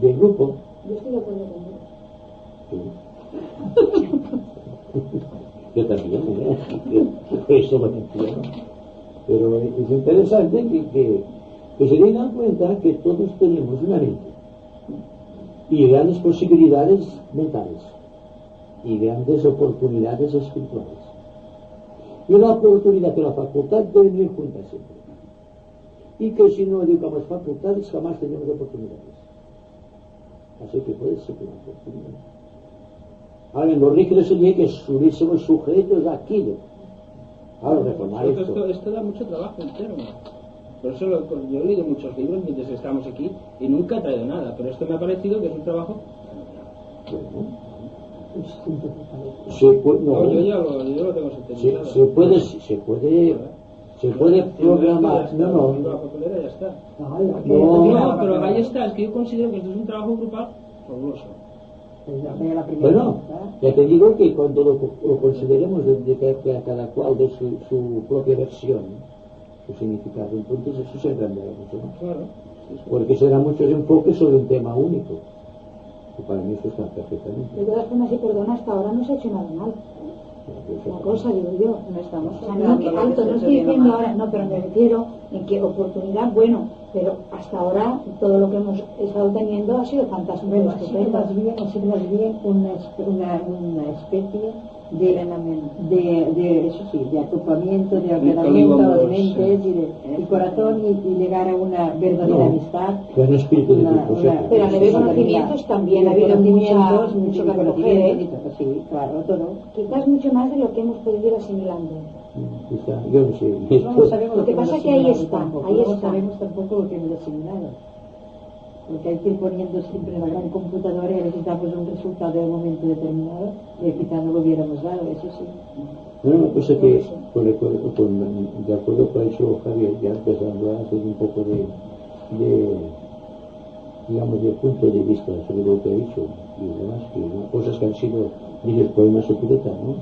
del grupo. Yo estoy de acuerdo con vos. Sí. Yo también, por eso lo entiendo. Pero es interesante que se den cuenta que todos tenemos una mente y grandes posibilidades mentales y grandes oportunidades espirituales. Y la oportunidad y la facultad deben ir juntas siempre. Y que si no educamos facultades, jamás tenemos oportunidades. Así que puede ser una oportunidad. Ahora, lo rígido sería que estuviésemos sujetos a aquello. Ahora, reformar esto da mucho trabajo interno. Por eso yo he leído muchos libros mientras estamos aquí y nunca he traído nada, pero esto me ha parecido que es un trabajo. No, yo lo tengo sentenciado. Se puede programar. No, ya está. No, pero ahí está, es que yo considero que esto es un trabajo grupal fabuloso. Bueno, ya te digo que cuando lo consideremos de que a cada cual de su propia versión, su significado, entonces eso se engrandará mucho más. Claro. Porque serán muchos enfoques sobre un tema único. Y para mí eso está perfectamente. De todas formas, y perdona, hasta ahora no se ha hecho nada mal. Una cosa, digo yo. No estamos O sea, no, que alto, no estoy diciendo ahora, no, pero me refiero en que oportunidad, bueno, pero hasta ahora todo lo que hemos estado teniendo ha sido fantástico. Bueno, ha sido más bien una especie de eso sí, de acoplamiento, de ordenamiento de mentes y corazón y llegar a una verdadera amistad. Con espíritu de pero a nivel de conocimientos también ha habido mucho que recoger, ¿eh? Sí, claro, todo. Quizás mucho más de lo que hemos podido ir asimilando. Quizá, yo no sé. No sabemos lo que pasa es que ahí está, no sabemos tampoco lo que hemos asimilado. Porque hay que ir poniendo siempre la gran computadora y necesitamos un resultado de un momento determinado y quizá no lo hubiéramos dado, eso sí. Una cosa que, de acuerdo con eso, Javier, ya empezando a hacer un poco digamos, del punto de vista sobre lo que he dicho y demás, que cosas que han sido, dice el poema Sopilota, ¿no?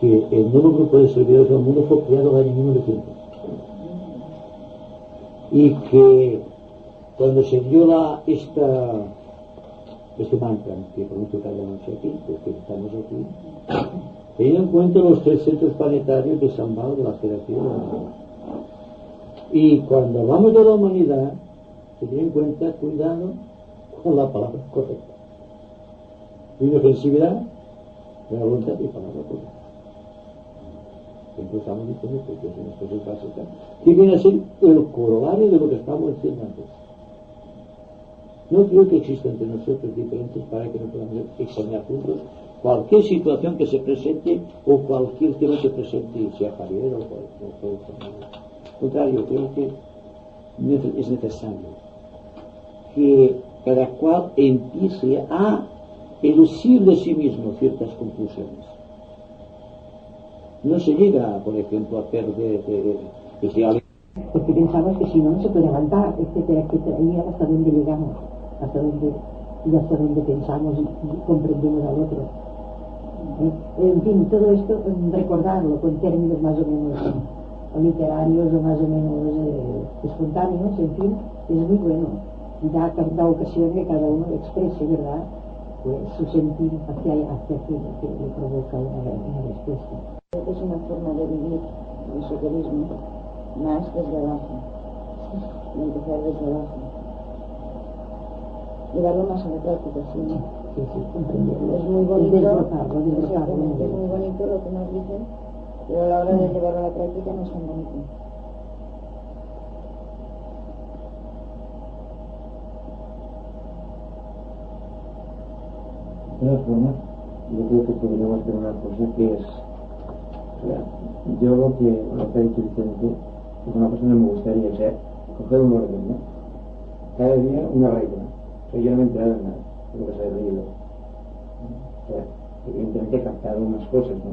Que el nuevo grupo de servidores del mundo fue creado en el año 1900 y que cuando se dio este mantra que pronuncio cada noche aquí, porque estamos aquí, teniendo en cuenta los 3 centros planetarios de San Bao de la jerarquía de la humanidad. Y cuando hablamos de la humanidad, se tiene en cuenta cuidado con la palabra correcta. Inofensividad, la voluntad y palabra correcta. Siempre estamos diciendo que es una expresión básica, que viene a ser el corolario de lo que estamos diciendo antes. No creo que exista entre nosotros diferencias para que no podamos examinar juntos cualquier situación que se presente o cualquier tema que se presente, sea Javier o cualquier. Al contrario, creo que es necesario que cada cual empiece a elucir de sí mismo ciertas conclusiones. No se llega, por ejemplo, a perder que si alguien... Porque pensamos que si no, no se puede levantar, etcétera, etcétera, y hasta dónde llegamos, hasta dónde pensamos y comprendemos al otro. En fin, todo esto, recordarlo con términos más o menos literarios o más o menos espontáneos, en fin, es muy bueno. Y da ocasión que cada uno exprese, ¿verdad?, pues, su sentir hacia aquello que le provoca una respuesta. Es una forma de vivir el esoterismo más desde abajo, de empezar desde abajo, llevarlo más a la práctica, ¿sí? Sí, comprenderlo. Es muy bonito, desbloquearlo. Es muy bonito lo que nos dicen, pero a la hora de llevarlo a la práctica no es tan bonito. De todas formas, yo creo que podríamos hacer una cosa que es, o sea, yo lo que ha dicho Vicente es una cosa que me gustaría, o sea, coger un orden, ¿no? Cada día una regla. O sea, yo no me he enterado de nada de lo que se ha leído. O sea, evidentemente he captado unas cosas, ¿no?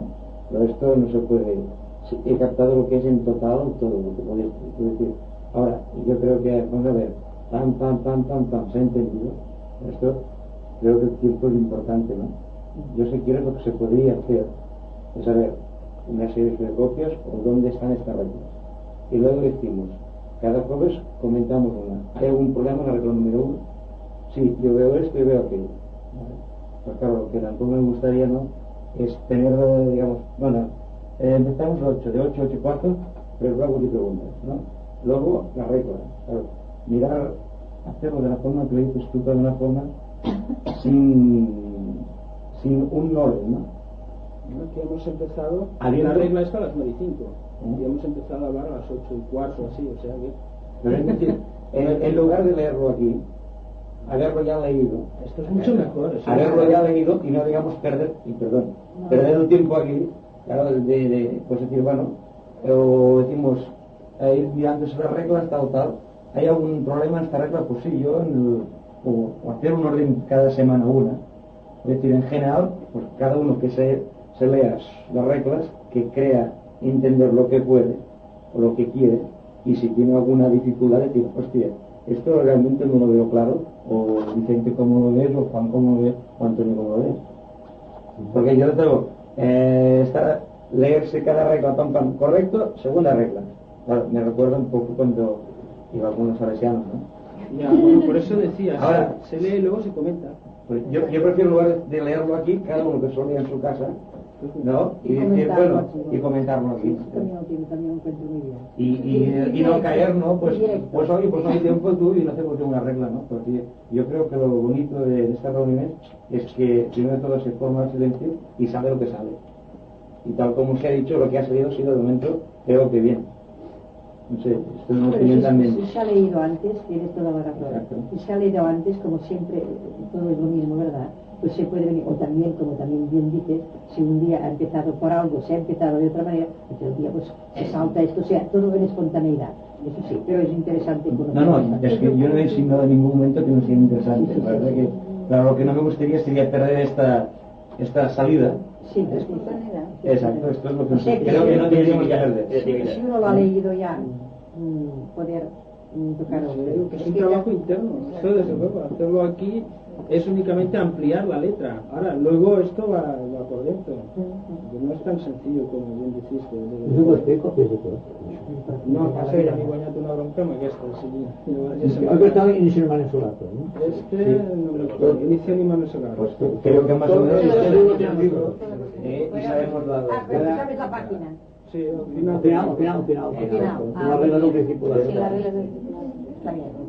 Pero esto no se puede. He captado lo que es en total todo lo que podía decir. Ahora, yo creo que, vamos a ver, pam, se ha entendido. Esto creo que el tiempo es importante, ¿no? Yo sé que lo que se podría hacer es saber una serie de copias o dónde están estas reglas. Y luego decimos, cada jueves comentamos una. ¿Hay algún problema en la regla número 1? Sí, yo veo esto y veo aquello. Pues claro, lo que tampoco me gustaría, ¿no?, es tener, digamos, bueno, empezamos 8, de 8 a 8 y cuarto, pero luego te preguntas, ¿no? Luego la regla, claro, mirar, hacerlo de la forma que lo dices tú, de una forma sin un orden, ¿no? Aquí hemos empezado, Habiendo- la regla está a las 9:05 y hemos empezado a hablar a las 8:15 así, o sea que... Pero es decir, en lugar de leerlo aquí, haberlo ya leído, Esto es mucho mejor. Eso haberlo ya leído y no digamos perder el tiempo aquí, claro, pues decir, bueno, o decimos, ir mirando sobre las reglas, tal, ¿hay algún problema en esta regla? Pues sí, o hacer un orden cada semana una, es decir, en general, pues cada uno que se lea las reglas, que crea entender lo que puede o lo que quiere, y si tiene alguna dificultad decir, hostia, esto realmente no lo veo claro, o Vicente cómo lo ves, o Juan cómo lo ves, o Antonio cómo lo ves. Porque yo tengo leerse cada regla, pam, correcto, segunda regla. Claro, me recuerda un poco cuando iba a algunos salesianos, ¿no? Ya, bueno, por eso decía, Ahora, se lee y luego se comenta. Pues yo prefiero en lugar de leerlo aquí, cada uno que se lo lea en su casa, ¿no? Y decir, comentarlo bueno, aquí, ¿no? y comentarlo aquí. También lo encuentro muy bien. Y no caer, ¿no? Pues Directo. oye, pues no hay tiempo tú y no hacemos una regla, ¿no? Porque yo creo que lo bonito de estas reuniones es que primero de todo se forma el silencio y sale lo que sale. Y tal como se ha dicho, lo que ha salido ha sido de momento, creo que bien. No sé, esto es una opinión también. Si se ha leído antes, tienes toda la razón. Exacto. Si se ha leído antes, como siempre, todo es lo mismo, ¿verdad? Pues se puede venir, o también, como también bien dices, si un día ha empezado por algo, se ha empezado de otra manera, otro día pues se salta esto, o sea, todo en espontaneidad. Eso sí, pero es interesante conocer. No, es que yo no he insinuado en ningún momento que no sea interesante. La verdad que, claro, lo que no me gustaría sería perder esta salida. Sí, La espontaneidad. Exacto, esto es lo que O sea, creo que no tendríamos que perder. Si uno lo ha leído ya, poder tocar Creo que es un trabajo interno, eso desde luego, hacerlo aquí es únicamente ampliar la letra. Ahora, luego esto va por dentro. Que no es tan sencillo como bien decís. No, passa que mi guanyat una bronca amb aquesta, o sigui... Aquesta inicio Mano Solato, ¿no? No me acuerdo, inicio ni Mano Solato. Pues creo que más o menos y sabemos la... ¿Sabes la página? Sí, al final. Final. Ah, La regla del principio de sí, la regla del está bien.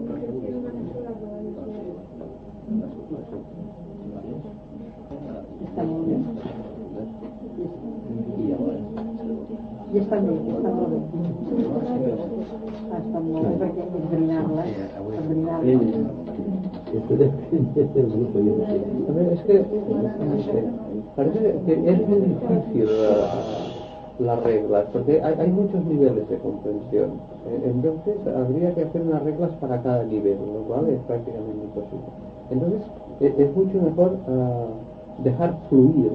Està molt bé. I està molt bé. Està molt bé perquè esbrinar-la. Esto depende del grupo. A ver, es que parece que es muy difícil las reglas, porque hay muchos niveles de comprensión. Entonces habría que hacer unas reglas para cada nivel, lo cual es prácticamente imposible. Entonces es mucho mejor dejar fluir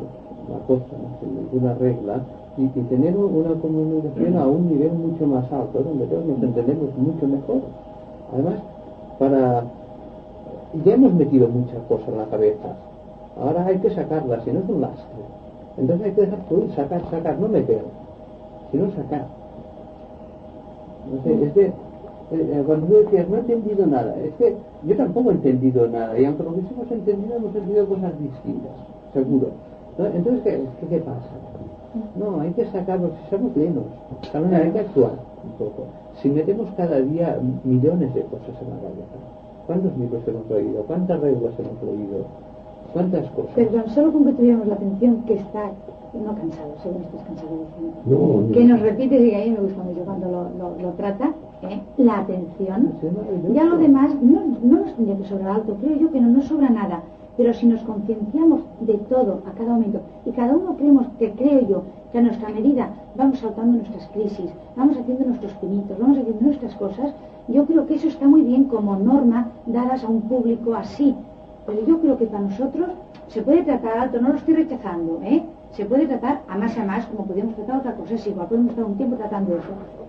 la cosa sin ninguna regla y tener una comunicación a un nivel mucho más alto, donde todos nos entendemos mucho mejor. Además, ya hemos metido muchas cosas en la cabeza, ahora hay que sacarlas, si no es un lastre. Entonces hay que dejar fluir, sacar, no meter, sino sacar. No sé, cuando tú decías, no he entendido nada, es que yo tampoco he entendido nada, y aunque lo que hemos entendido cosas distintas, seguro. ¿No? Entonces, ¿qué pasa? No, hay que sacarlo, si somos llenos, también hay que actuar un poco. Si metemos cada día millones de cosas en la cabeza, ¿cuántos libros hemos leído? ¿Cuántas reglas hemos leído? ¿Cuántas cosas? Perdón, solo con que tuviéramos la atención que está, no cansado, según estás cansado de No, que nos repites y que a mí me gusta mucho cuando lo trata, la atención. Ya lo demás no nos tendría que sobrar alto, creo yo que no nos sobra nada, pero si nos concienciamos de todo a cada momento y cada uno creo yo que a nuestra medida vamos saltando nuestras crisis, vamos haciendo nuestros pinitos, vamos haciendo nuestras cosas, yo creo que eso está muy bien como norma dadas a un público así. Pero yo creo que para nosotros se puede tratar alto, no lo estoy rechazando, se puede tratar a más, como podemos tratar otra cosa, es igual, podemos estar un tiempo tratando eso,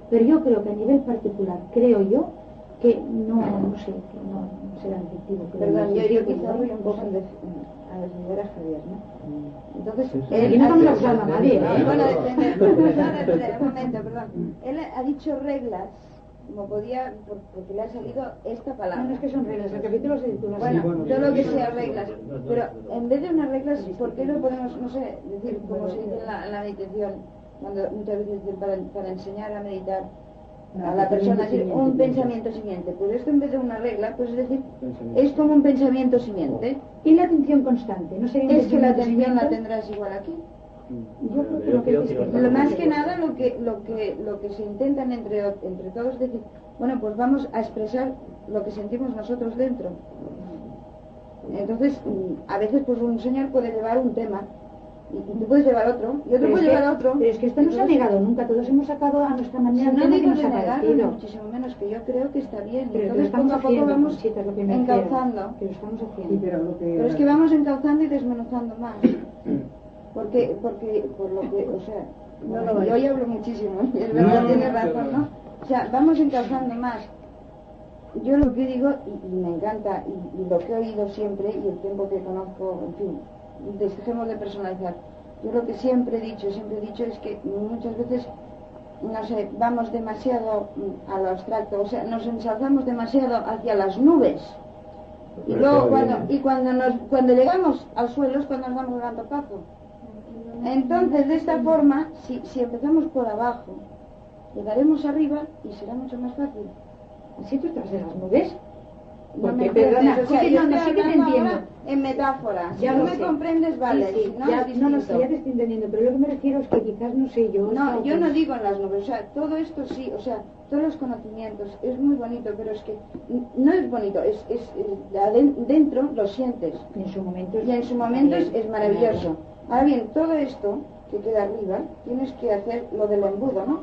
pero yo creo que a nivel particular, creo yo, que no será efectivo. Perdón, yo quizá voy un poco a defender a Javier, ¿no? Entonces, Aquí no estamos acusando a nadie, Bueno, defender, un momento, perdón. Él ha dicho reglas, como podía, porque le ha salido esta palabra. No es que son reglas, el capítulo se titula así. Bueno, todo lo que sea reglas, pero en vez de unas reglas, ¿por qué no podemos, no sé, decir, como se dice en la meditación, cuando muchas veces dicen para enseñar a meditar a la persona, decir un pensamiento simiente. Pues esto en vez de una regla, pues es decir, es como un pensamiento simiente. Y la atención constante, ¿no sería un Es que la pensamiento atención la simiente? tendrás igual aquí. Yo creo que lo que dices que Lo más que nada lo que se intentan entre todos es decir, bueno, pues vamos a expresar lo que sentimos nosotros dentro. Entonces, a veces pues un señor puede llevar un tema y tú puedes llevar otro y otro puede llevar otro. Pero es que esto no se ha negado nunca, todos hemos sacado a nuestra manera No el tema que digo nos de ha negarlo, parecido. muchísimo menos, que yo creo que está bien. Pero Entonces que lo estamos poco a poco haciendo, vamos Conchita, es lo que me refiero. encauzando. Que lo estamos haciendo. Sí, pero lo que... Pero es que vamos encauzando y desmenuzando más. Porque por lo que, o sea, yo ya hablo muchísimo, y es verdad, tiene razón, ¿no? O sea, vamos encauzando más. Yo lo que digo, y me encanta, y lo que he oído siempre, y el tiempo que conozco, en fin, dejemos de personalizar. Yo lo que siempre he dicho es que muchas veces, no sé, vamos demasiado a lo abstracto, o sea, nos ensalzamos demasiado hacia las nubes. Y luego cuando llegamos al suelo es cuando nos damos el gran topazo. Entonces, de esta forma, si empezamos por abajo, llegaremos arriba y será mucho más fácil. ¿Así tú estás de las nubes? No Porque, me perdona, comprendes, o sea, sí, yo no, estoy sí que te hablando entiendo. ahora en metáforas. Ya Si no lo me sé. comprendes, vale. Sí, Si no, ya, es no, distinto. ya te estoy entendiendo, pero lo que me refiero es que quizás, no sé, yo... No, yo no digo en las nubes, o sea, todo esto sí, o sea, todos los conocimientos, es muy bonito, pero es que no es bonito, es dentro lo sientes. Y en su momento es maravilloso. Ahora bien, todo esto que queda arriba, tienes que hacer lo del embudo, ¿no?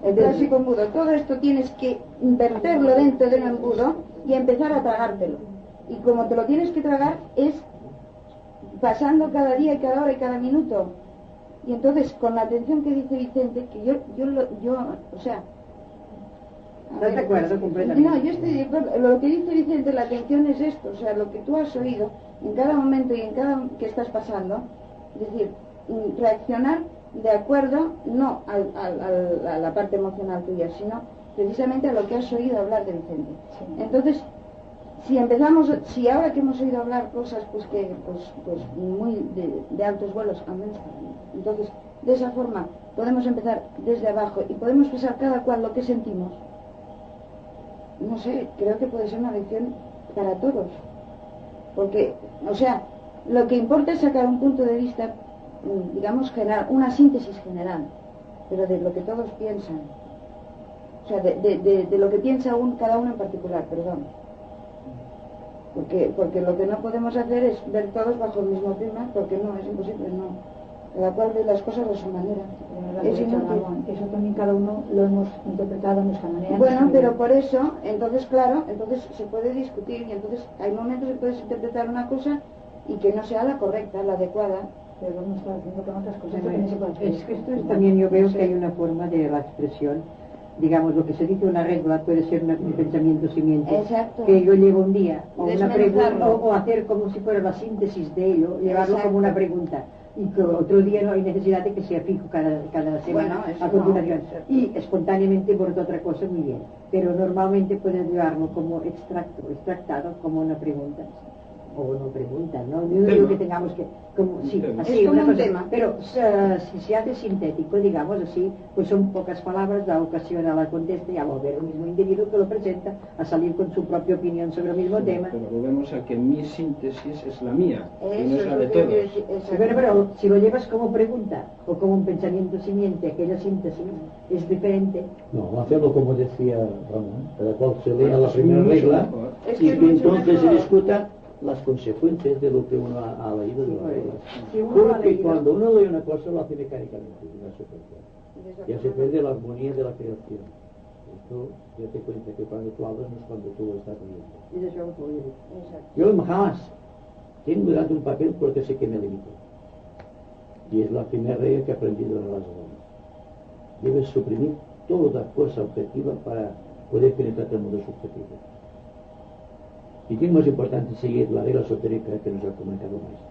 El clásico embudo, todo esto tienes que verterlo dentro del embudo y empezar a tragártelo. Y como te lo tienes que tragar es pasando cada día, cada hora y cada minuto. Y entonces, con la atención que dice Vicente, que yo o sea... ¿Estás de acuerdo completamente? No, yo estoy de acuerdo. Lo que dice Vicente, la atención es esto, o sea, lo que tú has oído en cada momento y en cada que estás pasando, es decir, reaccionar de acuerdo no a la parte emocional tuya, sino precisamente a lo que has oído hablar de Vicente. Entonces, si ahora que hemos oído hablar cosas pues muy de altos vuelos, al menos para mí, entonces de esa forma podemos empezar desde abajo y podemos pasar cada cual lo que sentimos. No sé, creo que puede ser una lección para todos, porque, o sea, lo que importa es sacar un punto de vista, digamos, general, una síntesis general, pero de lo que todos piensan, o sea, de lo que piensa cada uno en particular, perdón. Porque lo que no podemos hacer es ver todos bajo el mismo prisma, porque no, es imposible, no. Cada cual ve las cosas a su manera. Es inútil. Eso también cada uno lo hemos interpretado a nuestra manera. Bueno, pero por eso, entonces claro, entonces se puede discutir y entonces hay momentos que puedes interpretar una cosa y que no sea la correcta, la adecuada. Pero vamos a estar haciendo con otras cosas Bueno, que no se puede hacer. es que esto es también, yo veo que hay una forma de la expresión, digamos, lo que se dice una regla puede ser un pensamiento simiente. Exacto. Que yo llevo un día, o una pregunta, Desmenuzarlo. o hacer como si fuera la síntesis de ello, llevarlo Exacto. como una pregunta. Y que otro día no hay necesidad de que sea fijo cada semana Bueno, eso a continuación. no. Y espontáneamente por otra cosa, muy bien. Pero normalmente puedes llevarlo como extractado, como una pregunta. O no pregunta, ¿no? Yo digo que tengamos que, como, sí, así, Es como una un cosa. tema. Pero si se hace sintético, digamos así, pues son pocas palabras, da ocasión a la contesta y a volver el mismo individuo que lo presenta a salir con su propia opinión sobre el mismo tema. Pero volvemos a que mi síntesis es la mía, y no Eso es la lo de que yo todos. quiero decir, exacto. Pero si lo llevas como pregunta o como un pensamiento simiente, aquella síntesis es diferente. No, hacerlo como decía Ramón, cada cual se lea la Es primera mucho regla mejor. Es y que es que mucho entonces se mejor. discutan las consecuencias de lo que uno ha leído de la regla. Si uno lo ha Porque leído- cuando uno lee una cosa lo hace mecánicamente, ya se pierde la armonía de la creación. Esto ya te cuenta que cuando tú hablas no es cuando tú lo estás leyendo. Y eso es lo que Exacto. Yo jamás tengo delante un papel porque sé que me limito. Y es la primera regla que he aprendido en las aulas. Debes suprimir toda cosa objetiva para poder penetrar el mundo subjetivo. Y que es más importante seguir la regla esotérica que nos ha comunicado el maestro,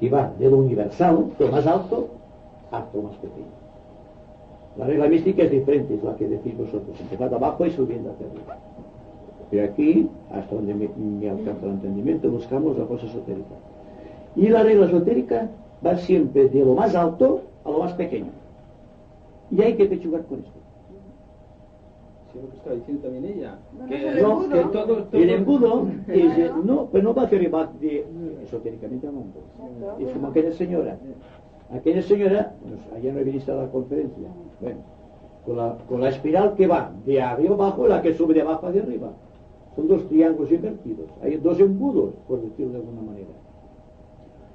que va de lo universal, lo más alto, hasta lo más pequeño. La regla mística es diferente, es la que decís vosotros, empezad abajo y subiendo hacia arriba. De aquí, hasta donde me alcanza el entendimiento, buscamos la cosa esotérica. Y la regla esotérica va siempre de lo más alto a lo más pequeño. Y hay que pechugar con esto. Sí, lo que estaba diciendo también ella. Bueno, Que, es el embudo. que todo El embudo es, Claro. no, pero no va hacia arriba, esotéricamente hablando. Exacto. Es como aquella señora. Aquella señora, ayer no he visto a la conferencia, bueno, con la espiral que va de arriba abajo y la que sube de abajo hacia arriba. Son dos triángulos invertidos. Hay dos embudos, por decirlo de alguna manera.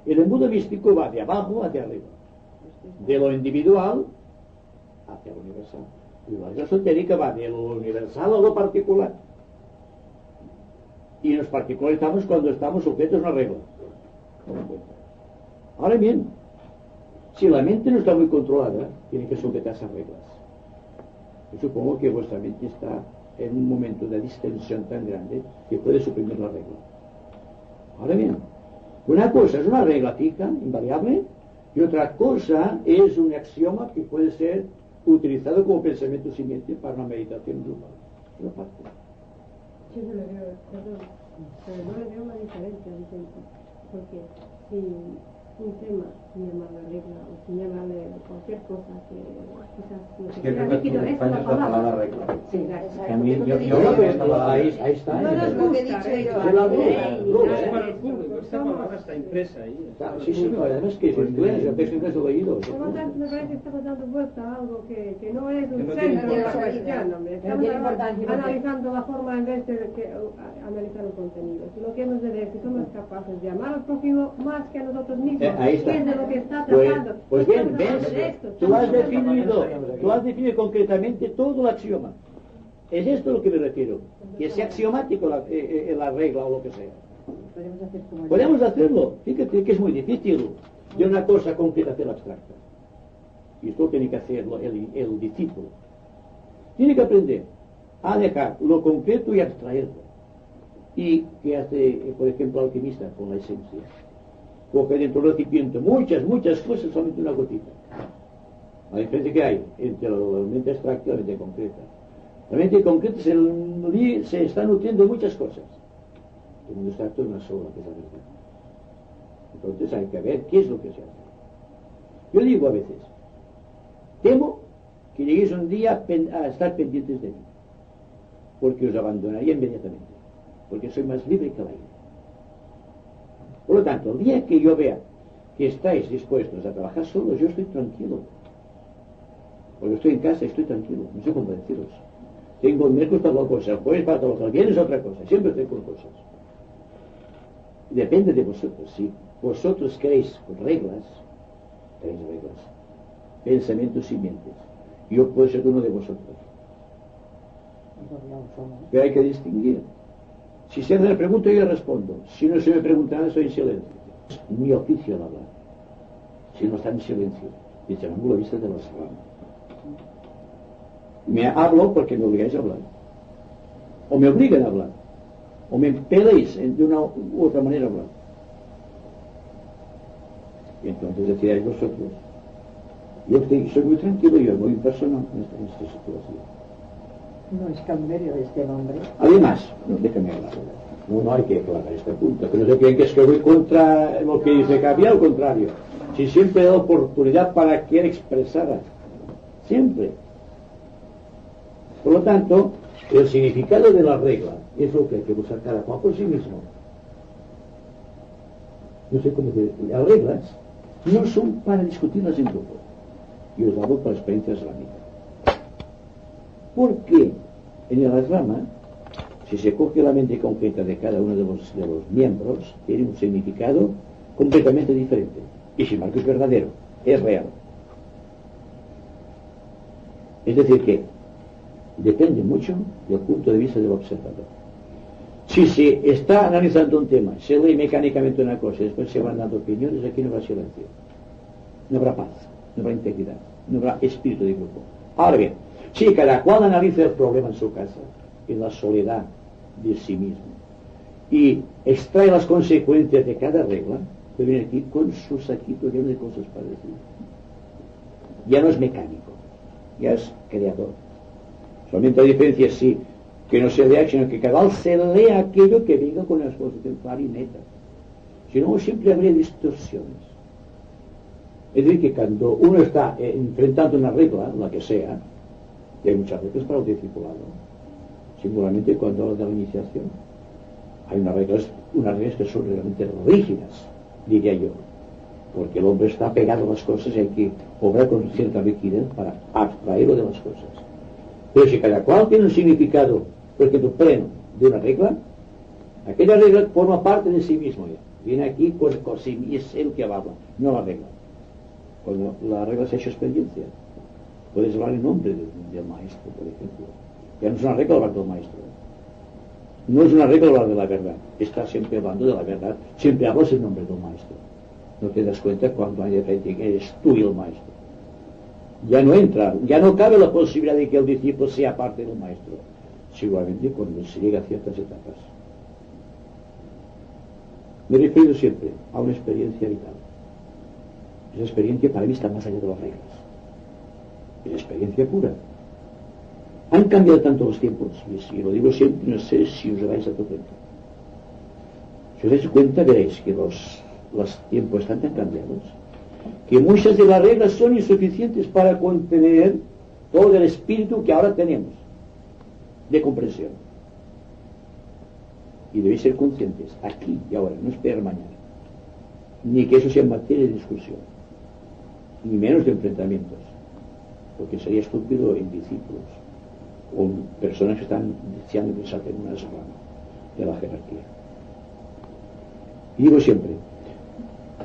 El embudo místico va de abajo hacia arriba, de lo individual hacia lo universal. Y la esotérica va de lo universal a lo particular. Y nos particularizamos cuando estamos sujetos a una regla. Ahora bien, si la mente no está muy controlada, tiene que sujetarse a reglas. Yo supongo que vuestra mente está en un momento de distensión tan grande que puede suprimir la regla. Ahora bien, una cosa es una regla fija, invariable, y otra cosa es un axioma que puede ser utilizado como pensamiento simiente para una meditación grupal. Es una parte. Yo no le veo, perdón, pero no le veo una diferencia, Vicente, porque si un tema, sin llamarle regla o sin llamarle cualquier cosa que quizás no se Es que quiera creo que líquido, en es España la es la palabra palabra. regla. Sí, exacto. Que a mí, Lo yo que yo dice creo que ella. esta palabra ahí está. No nos lo que he gusta, dicho yo. Es la ley, regla, es nada para de el eso. público, esta palabra está impresa ahí. Sí, señor, además que es inglés, el texto inglés lo he leído. Me parece que estamos dando vuelta a algo que no es Que un no centro tiene de la importancia. cuestión, hombre. Que no Estamos tiene importancia, porque- analizando la forma en vez de analizar el contenido. Lo que hemos de ver si somos capaces de amar al prójimo más que a nosotros mismos, Ahí está. que es de lo que está Pues, tratando. pues No bien, estamos hablando de ves, esto, tú has estamos hablando definido concretamente todo el axioma. Es esto a lo que me refiero, que sea axiomático la regla o lo que sea. Podemos hacer como Podemos hacerlo, fíjate que es muy difícil de una cosa concreta hacer abstracta. Y esto tiene que hacerlo el discípulo. Tiene que aprender a dejar lo concreto y abstraerlo. Y que hace, por ejemplo, el alquimista con la esencia. Coge dentro del recipiente muchas cosas, solamente una gotita. La diferencia que hay entre la mente abstracta y la mente concreta. La mente concreta se está nutriendo de muchas cosas. El mundo abstracto es una sola, que es la verdad. Entonces hay que ver qué es lo que se hace. Yo digo a veces, temo que lleguéis un día a estar pendientes de mí, porque os abandonaría inmediatamente, porque soy más libre que el aire. Por lo tanto, el día que yo vea que estáis dispuestos a trabajar solos, yo estoy tranquilo. Porque estoy en casa y estoy tranquilo, no sé cómo deciros. Tengo el miércoles para tal cosa, el jueves para tal cosa, el viernes otra cosa, siempre estoy con cosas. Depende de vosotros. Si vosotros queréis reglas, tenéis reglas, pensamientos simientes. Yo puedo ser uno de vosotros. Pero hay que distinguir. Si se me pregunta, yo respondo. Si no se me pregunta nada, estoy en silencio. Es mi oficio el hablar. Si no está en silencio, dice el ángulo de vista de la serrana. Me hablo porque me obligáis a hablar. O me obligan a hablar. O me pedéis de una u otra manera a hablar. Y entonces decidáis vosotros. Yo soy muy tranquilo, yo muy impersonal en esta situación. No es Calmerio este nombre. Además, no, déjame hablar. No hay que aclarar este punto. Que no se creen que es que voy contra lo que dice Gabriel, al contrario. Si siempre he dado oportunidad para que él expresara. Siempre. Por lo tanto, el significado de la regla es lo que hay que buscar cada cual por sí mismo. No sé cómo decir. Las reglas no son para discutirlas en grupo. Y os hablo por experiencia islámica. Porque en el Islama, si se coge la mente concreta de cada uno de los miembros, tiene un significado completamente diferente. Y sin embargo es verdadero, es real. Es decir que depende mucho del punto de vista del observador. Si se está analizando un tema, se lee mecánicamente una cosa y después se van dando opiniones, aquí no habrá silencio. No habrá paz, no habrá integridad, no habrá espíritu de grupo. Ahora bien, si cada cual analiza el problema en su casa, en la soledad de sí mismo, y extrae las consecuencias de cada regla, puede venir aquí con su saquito lleno de cosas para decir. Ya no es mecánico, ya es creador. Solamente la diferencia es sí, que no se lea, sino que cada cual se lea aquello que venga con la exposición clara y neta. Si no, siempre habría distorsiones. Es decir, que cuando uno está enfrentando una regla, la que sea, y hay muchas reglas para el discipulado, singularmente cuando habla de la iniciación, hay unas reglas que son realmente rígidas, diría yo, porque el hombre está pegado a las cosas y hay que obrar con cierta rigidez para abstraerlo de las cosas. Pero si cada cual tiene un significado, por ejemplo, pleno de una regla, aquella regla forma parte de sí mismo ya. Viene aquí por sí y es el que habla, no la regla. Cuando la regla se ha hecho experiencia, puedes hablar en nombre del maestro, por ejemplo. Ya no es una regla hablar del maestro. No es una regla hablar de la verdad. Estás siempre hablando de la verdad. Siempre hablas en nombre del maestro. No te das cuenta cuando hay de frente que eres tú y el maestro. Ya no entra, ya no cabe la posibilidad de que el discípulo sea parte del maestro. Seguramente cuando se llega a ciertas etapas. Me refiero siempre a una experiencia vital. Esa experiencia para mí está más allá de las reglas. Es experiencia pura. Han cambiado tanto los tiempos, y lo digo siempre, no sé si os dais cuenta. Si os dais cuenta, veréis que los tiempos están tan cambiados que muchas de las reglas son insuficientes para contener todo el espíritu que ahora tenemos de comprensión. Y debéis ser conscientes, aquí y ahora, no esperar mañana, ni que eso sea materia de discusión, ni menos de enfrentamientos, porque sería estúpido en discípulos o en personas que están deseando que salten una rama de la jerarquía. Y digo siempre,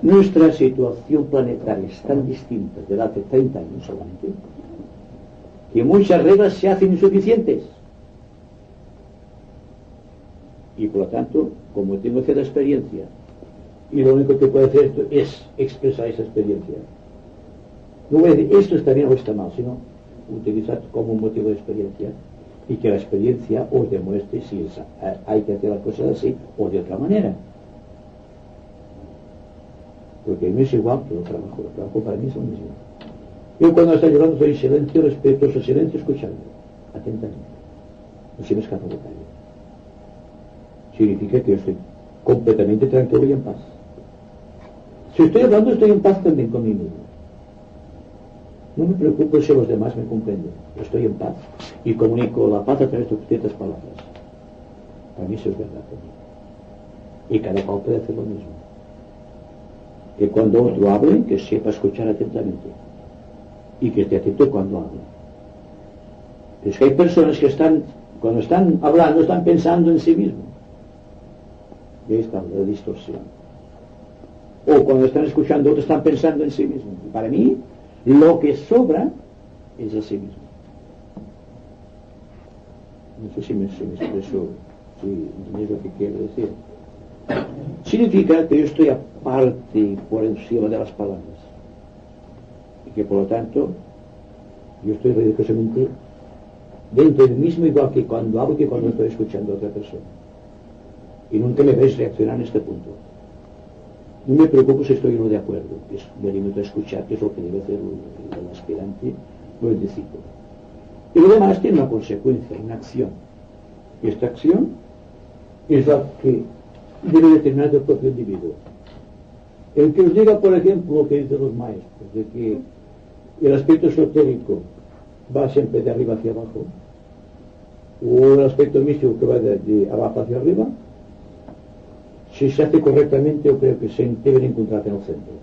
nuestra situación planetaria es tan distinta de la de 30 años solamente, que muchas reglas se hacen insuficientes. Y por lo tanto, como tengo cierta experiencia, y lo único que puedo hacer es expresar esa experiencia, no voy a decir esto está bien o está mal, sino utilizar como un motivo de experiencia y que la experiencia os demuestre si hay que hacer las cosas así o de otra manera. Porque a mí es igual que el trabajo para mí es lo mismo. Yo cuando está llorando estoy en silencio, respetuoso silencio, escuchando atentamente. No se me escapa detalle. Significa que yo estoy completamente tranquilo y en paz. Si estoy hablando, estoy en paz también conmigo mismo. No me preocupo si los demás me comprenden. Estoy en paz y comunico la paz a través de ciertas palabras. Para mí eso es verdad también. Y cada cual puede hacer lo mismo. Que cuando otro hable, que sepa escuchar atentamente. Y que esté atento cuando hable. Es que hay personas que cuando están hablando, están pensando en sí mismos. Y ahí está la distorsión. O cuando están escuchando, otros están pensando en sí mismos. Y para mí, lo que sobra es a sí mismo. No sé si me expreso, si entendéis lo que quiero decir. Significa que yo estoy aparte por encima de las palabras. Y que por lo tanto, yo estoy religiosamente dentro del mismo, igual que cuando hablo que cuando estoy escuchando a otra persona. Y nunca me veis reaccionar en este punto. No me preocupo si estoy o no de acuerdo. Me limito a escuchar, que es lo que debe hacer el aspirante o el discípulo. Y lo demás tiene una consecuencia, una acción. Y esta acción es la que debe determinar el propio individuo. El que os diga, por ejemplo, lo que dicen los maestros, de que el aspecto esotérico va siempre de arriba hacia abajo, o el aspecto místico que va de abajo hacia arriba, si se hace correctamente, yo creo que se deben encontrarse en el centro.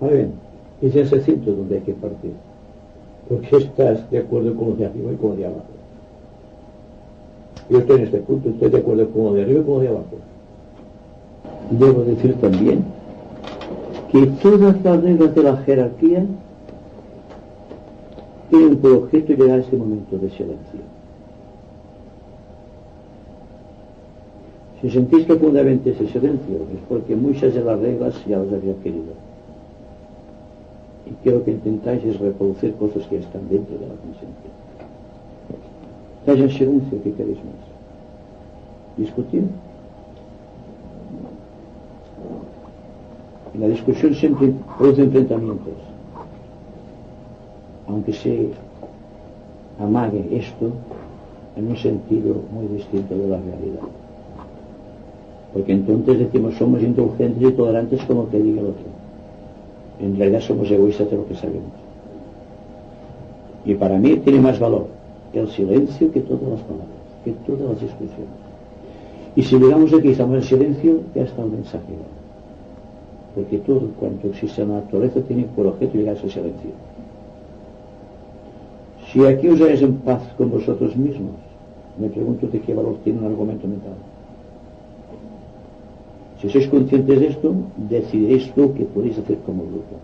Ahora bien, es ese centro donde hay que partir, porque estás de acuerdo con lo de arriba y con lo de abajo. Yo estoy en este punto, estoy de acuerdo con lo de arriba y con lo de abajo. Debo decir también que todas las reglas de la jerarquía tienen por objeto llegar a este momento de silencio. Si sentís profundamente ese silencio, es porque muchas de las reglas ya las había querido. Y quiero que intentáis es reproducir cosas que están dentro de la conciencia. Estáis en silencio, ¿qué queréis más? ¿Discutir? Y la discusión siempre produce enfrentamientos. Aunque se amague esto en un sentido muy distinto de la realidad. Porque entonces decimos somos indulgentes y tolerantes con lo que diga el otro. En realidad somos egoístas de lo que sabemos. Y para mí tiene más valor el silencio que todas las palabras, que todas las discusiones. Y si llegamos aquí y estamos en silencio, ya está el mensaje. Porque todo cuanto existe en la naturaleza tiene por objeto llegar a ese silencio. Si aquí os halláis en paz con vosotros mismos, me pregunto de qué valor tiene un argumento mental. Si sois conscientes de esto, decidiréis lo que podéis hacer como grupo.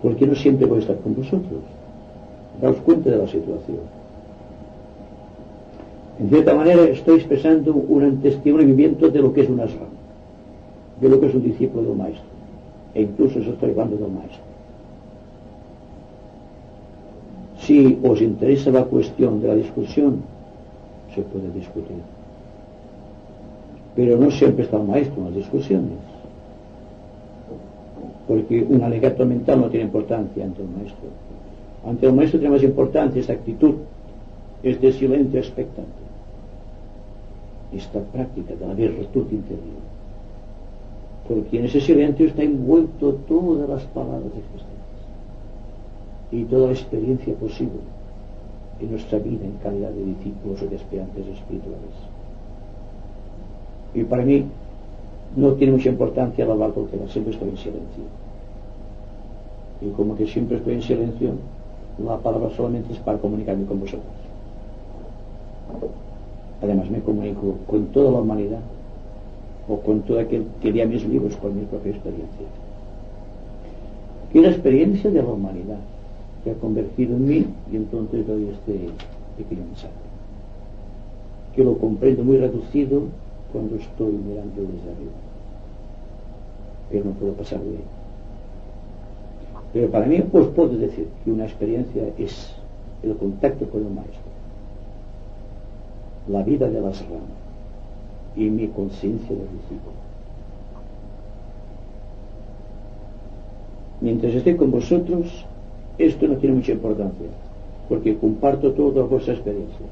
Porque no siempre voy a estar con vosotros. Daos cuenta de la situación. En cierta manera estoy expresando un testimoniamiento de lo que es un ashram, de lo que es un discípulo del maestro. E incluso os estoy hablando del maestro. Si os interesa la cuestión de la discusión, se puede discutir. Pero no siempre está el maestro en las discusiones. Porque un alegato mental no tiene importancia ante el maestro. Ante el maestro tiene más importancia esta actitud, este silencio expectante, esta práctica de la virtud interior. Porque en ese silencio está envuelto todas las palabras existentes y toda la experiencia posible en nuestra vida en calidad de discípulos o de aspirantes espirituales. Y para mí no tiene mucha importancia la hablar porque siempre estoy en silencio. Y como que siempre estoy en silencio, la palabra solamente es para comunicarme con vosotros. Además me comunico con toda la humanidad o con todo aquel que lea mis libros por mi propia experiencia. Y la experiencia de la humanidad que ha convertido en mí, y entonces doy este pequeño mensaje, que lo comprendo muy reducido cuando estoy mirando desde arriba, pero no puedo pasar de ahí. Pero para mí os puedo decir que una experiencia es el contacto con el maestro, la vida de las ramas y mi conciencia de discípulo. Mientras esté con vosotros, esto no tiene mucha importancia, porque comparto toda vuestra experiencia.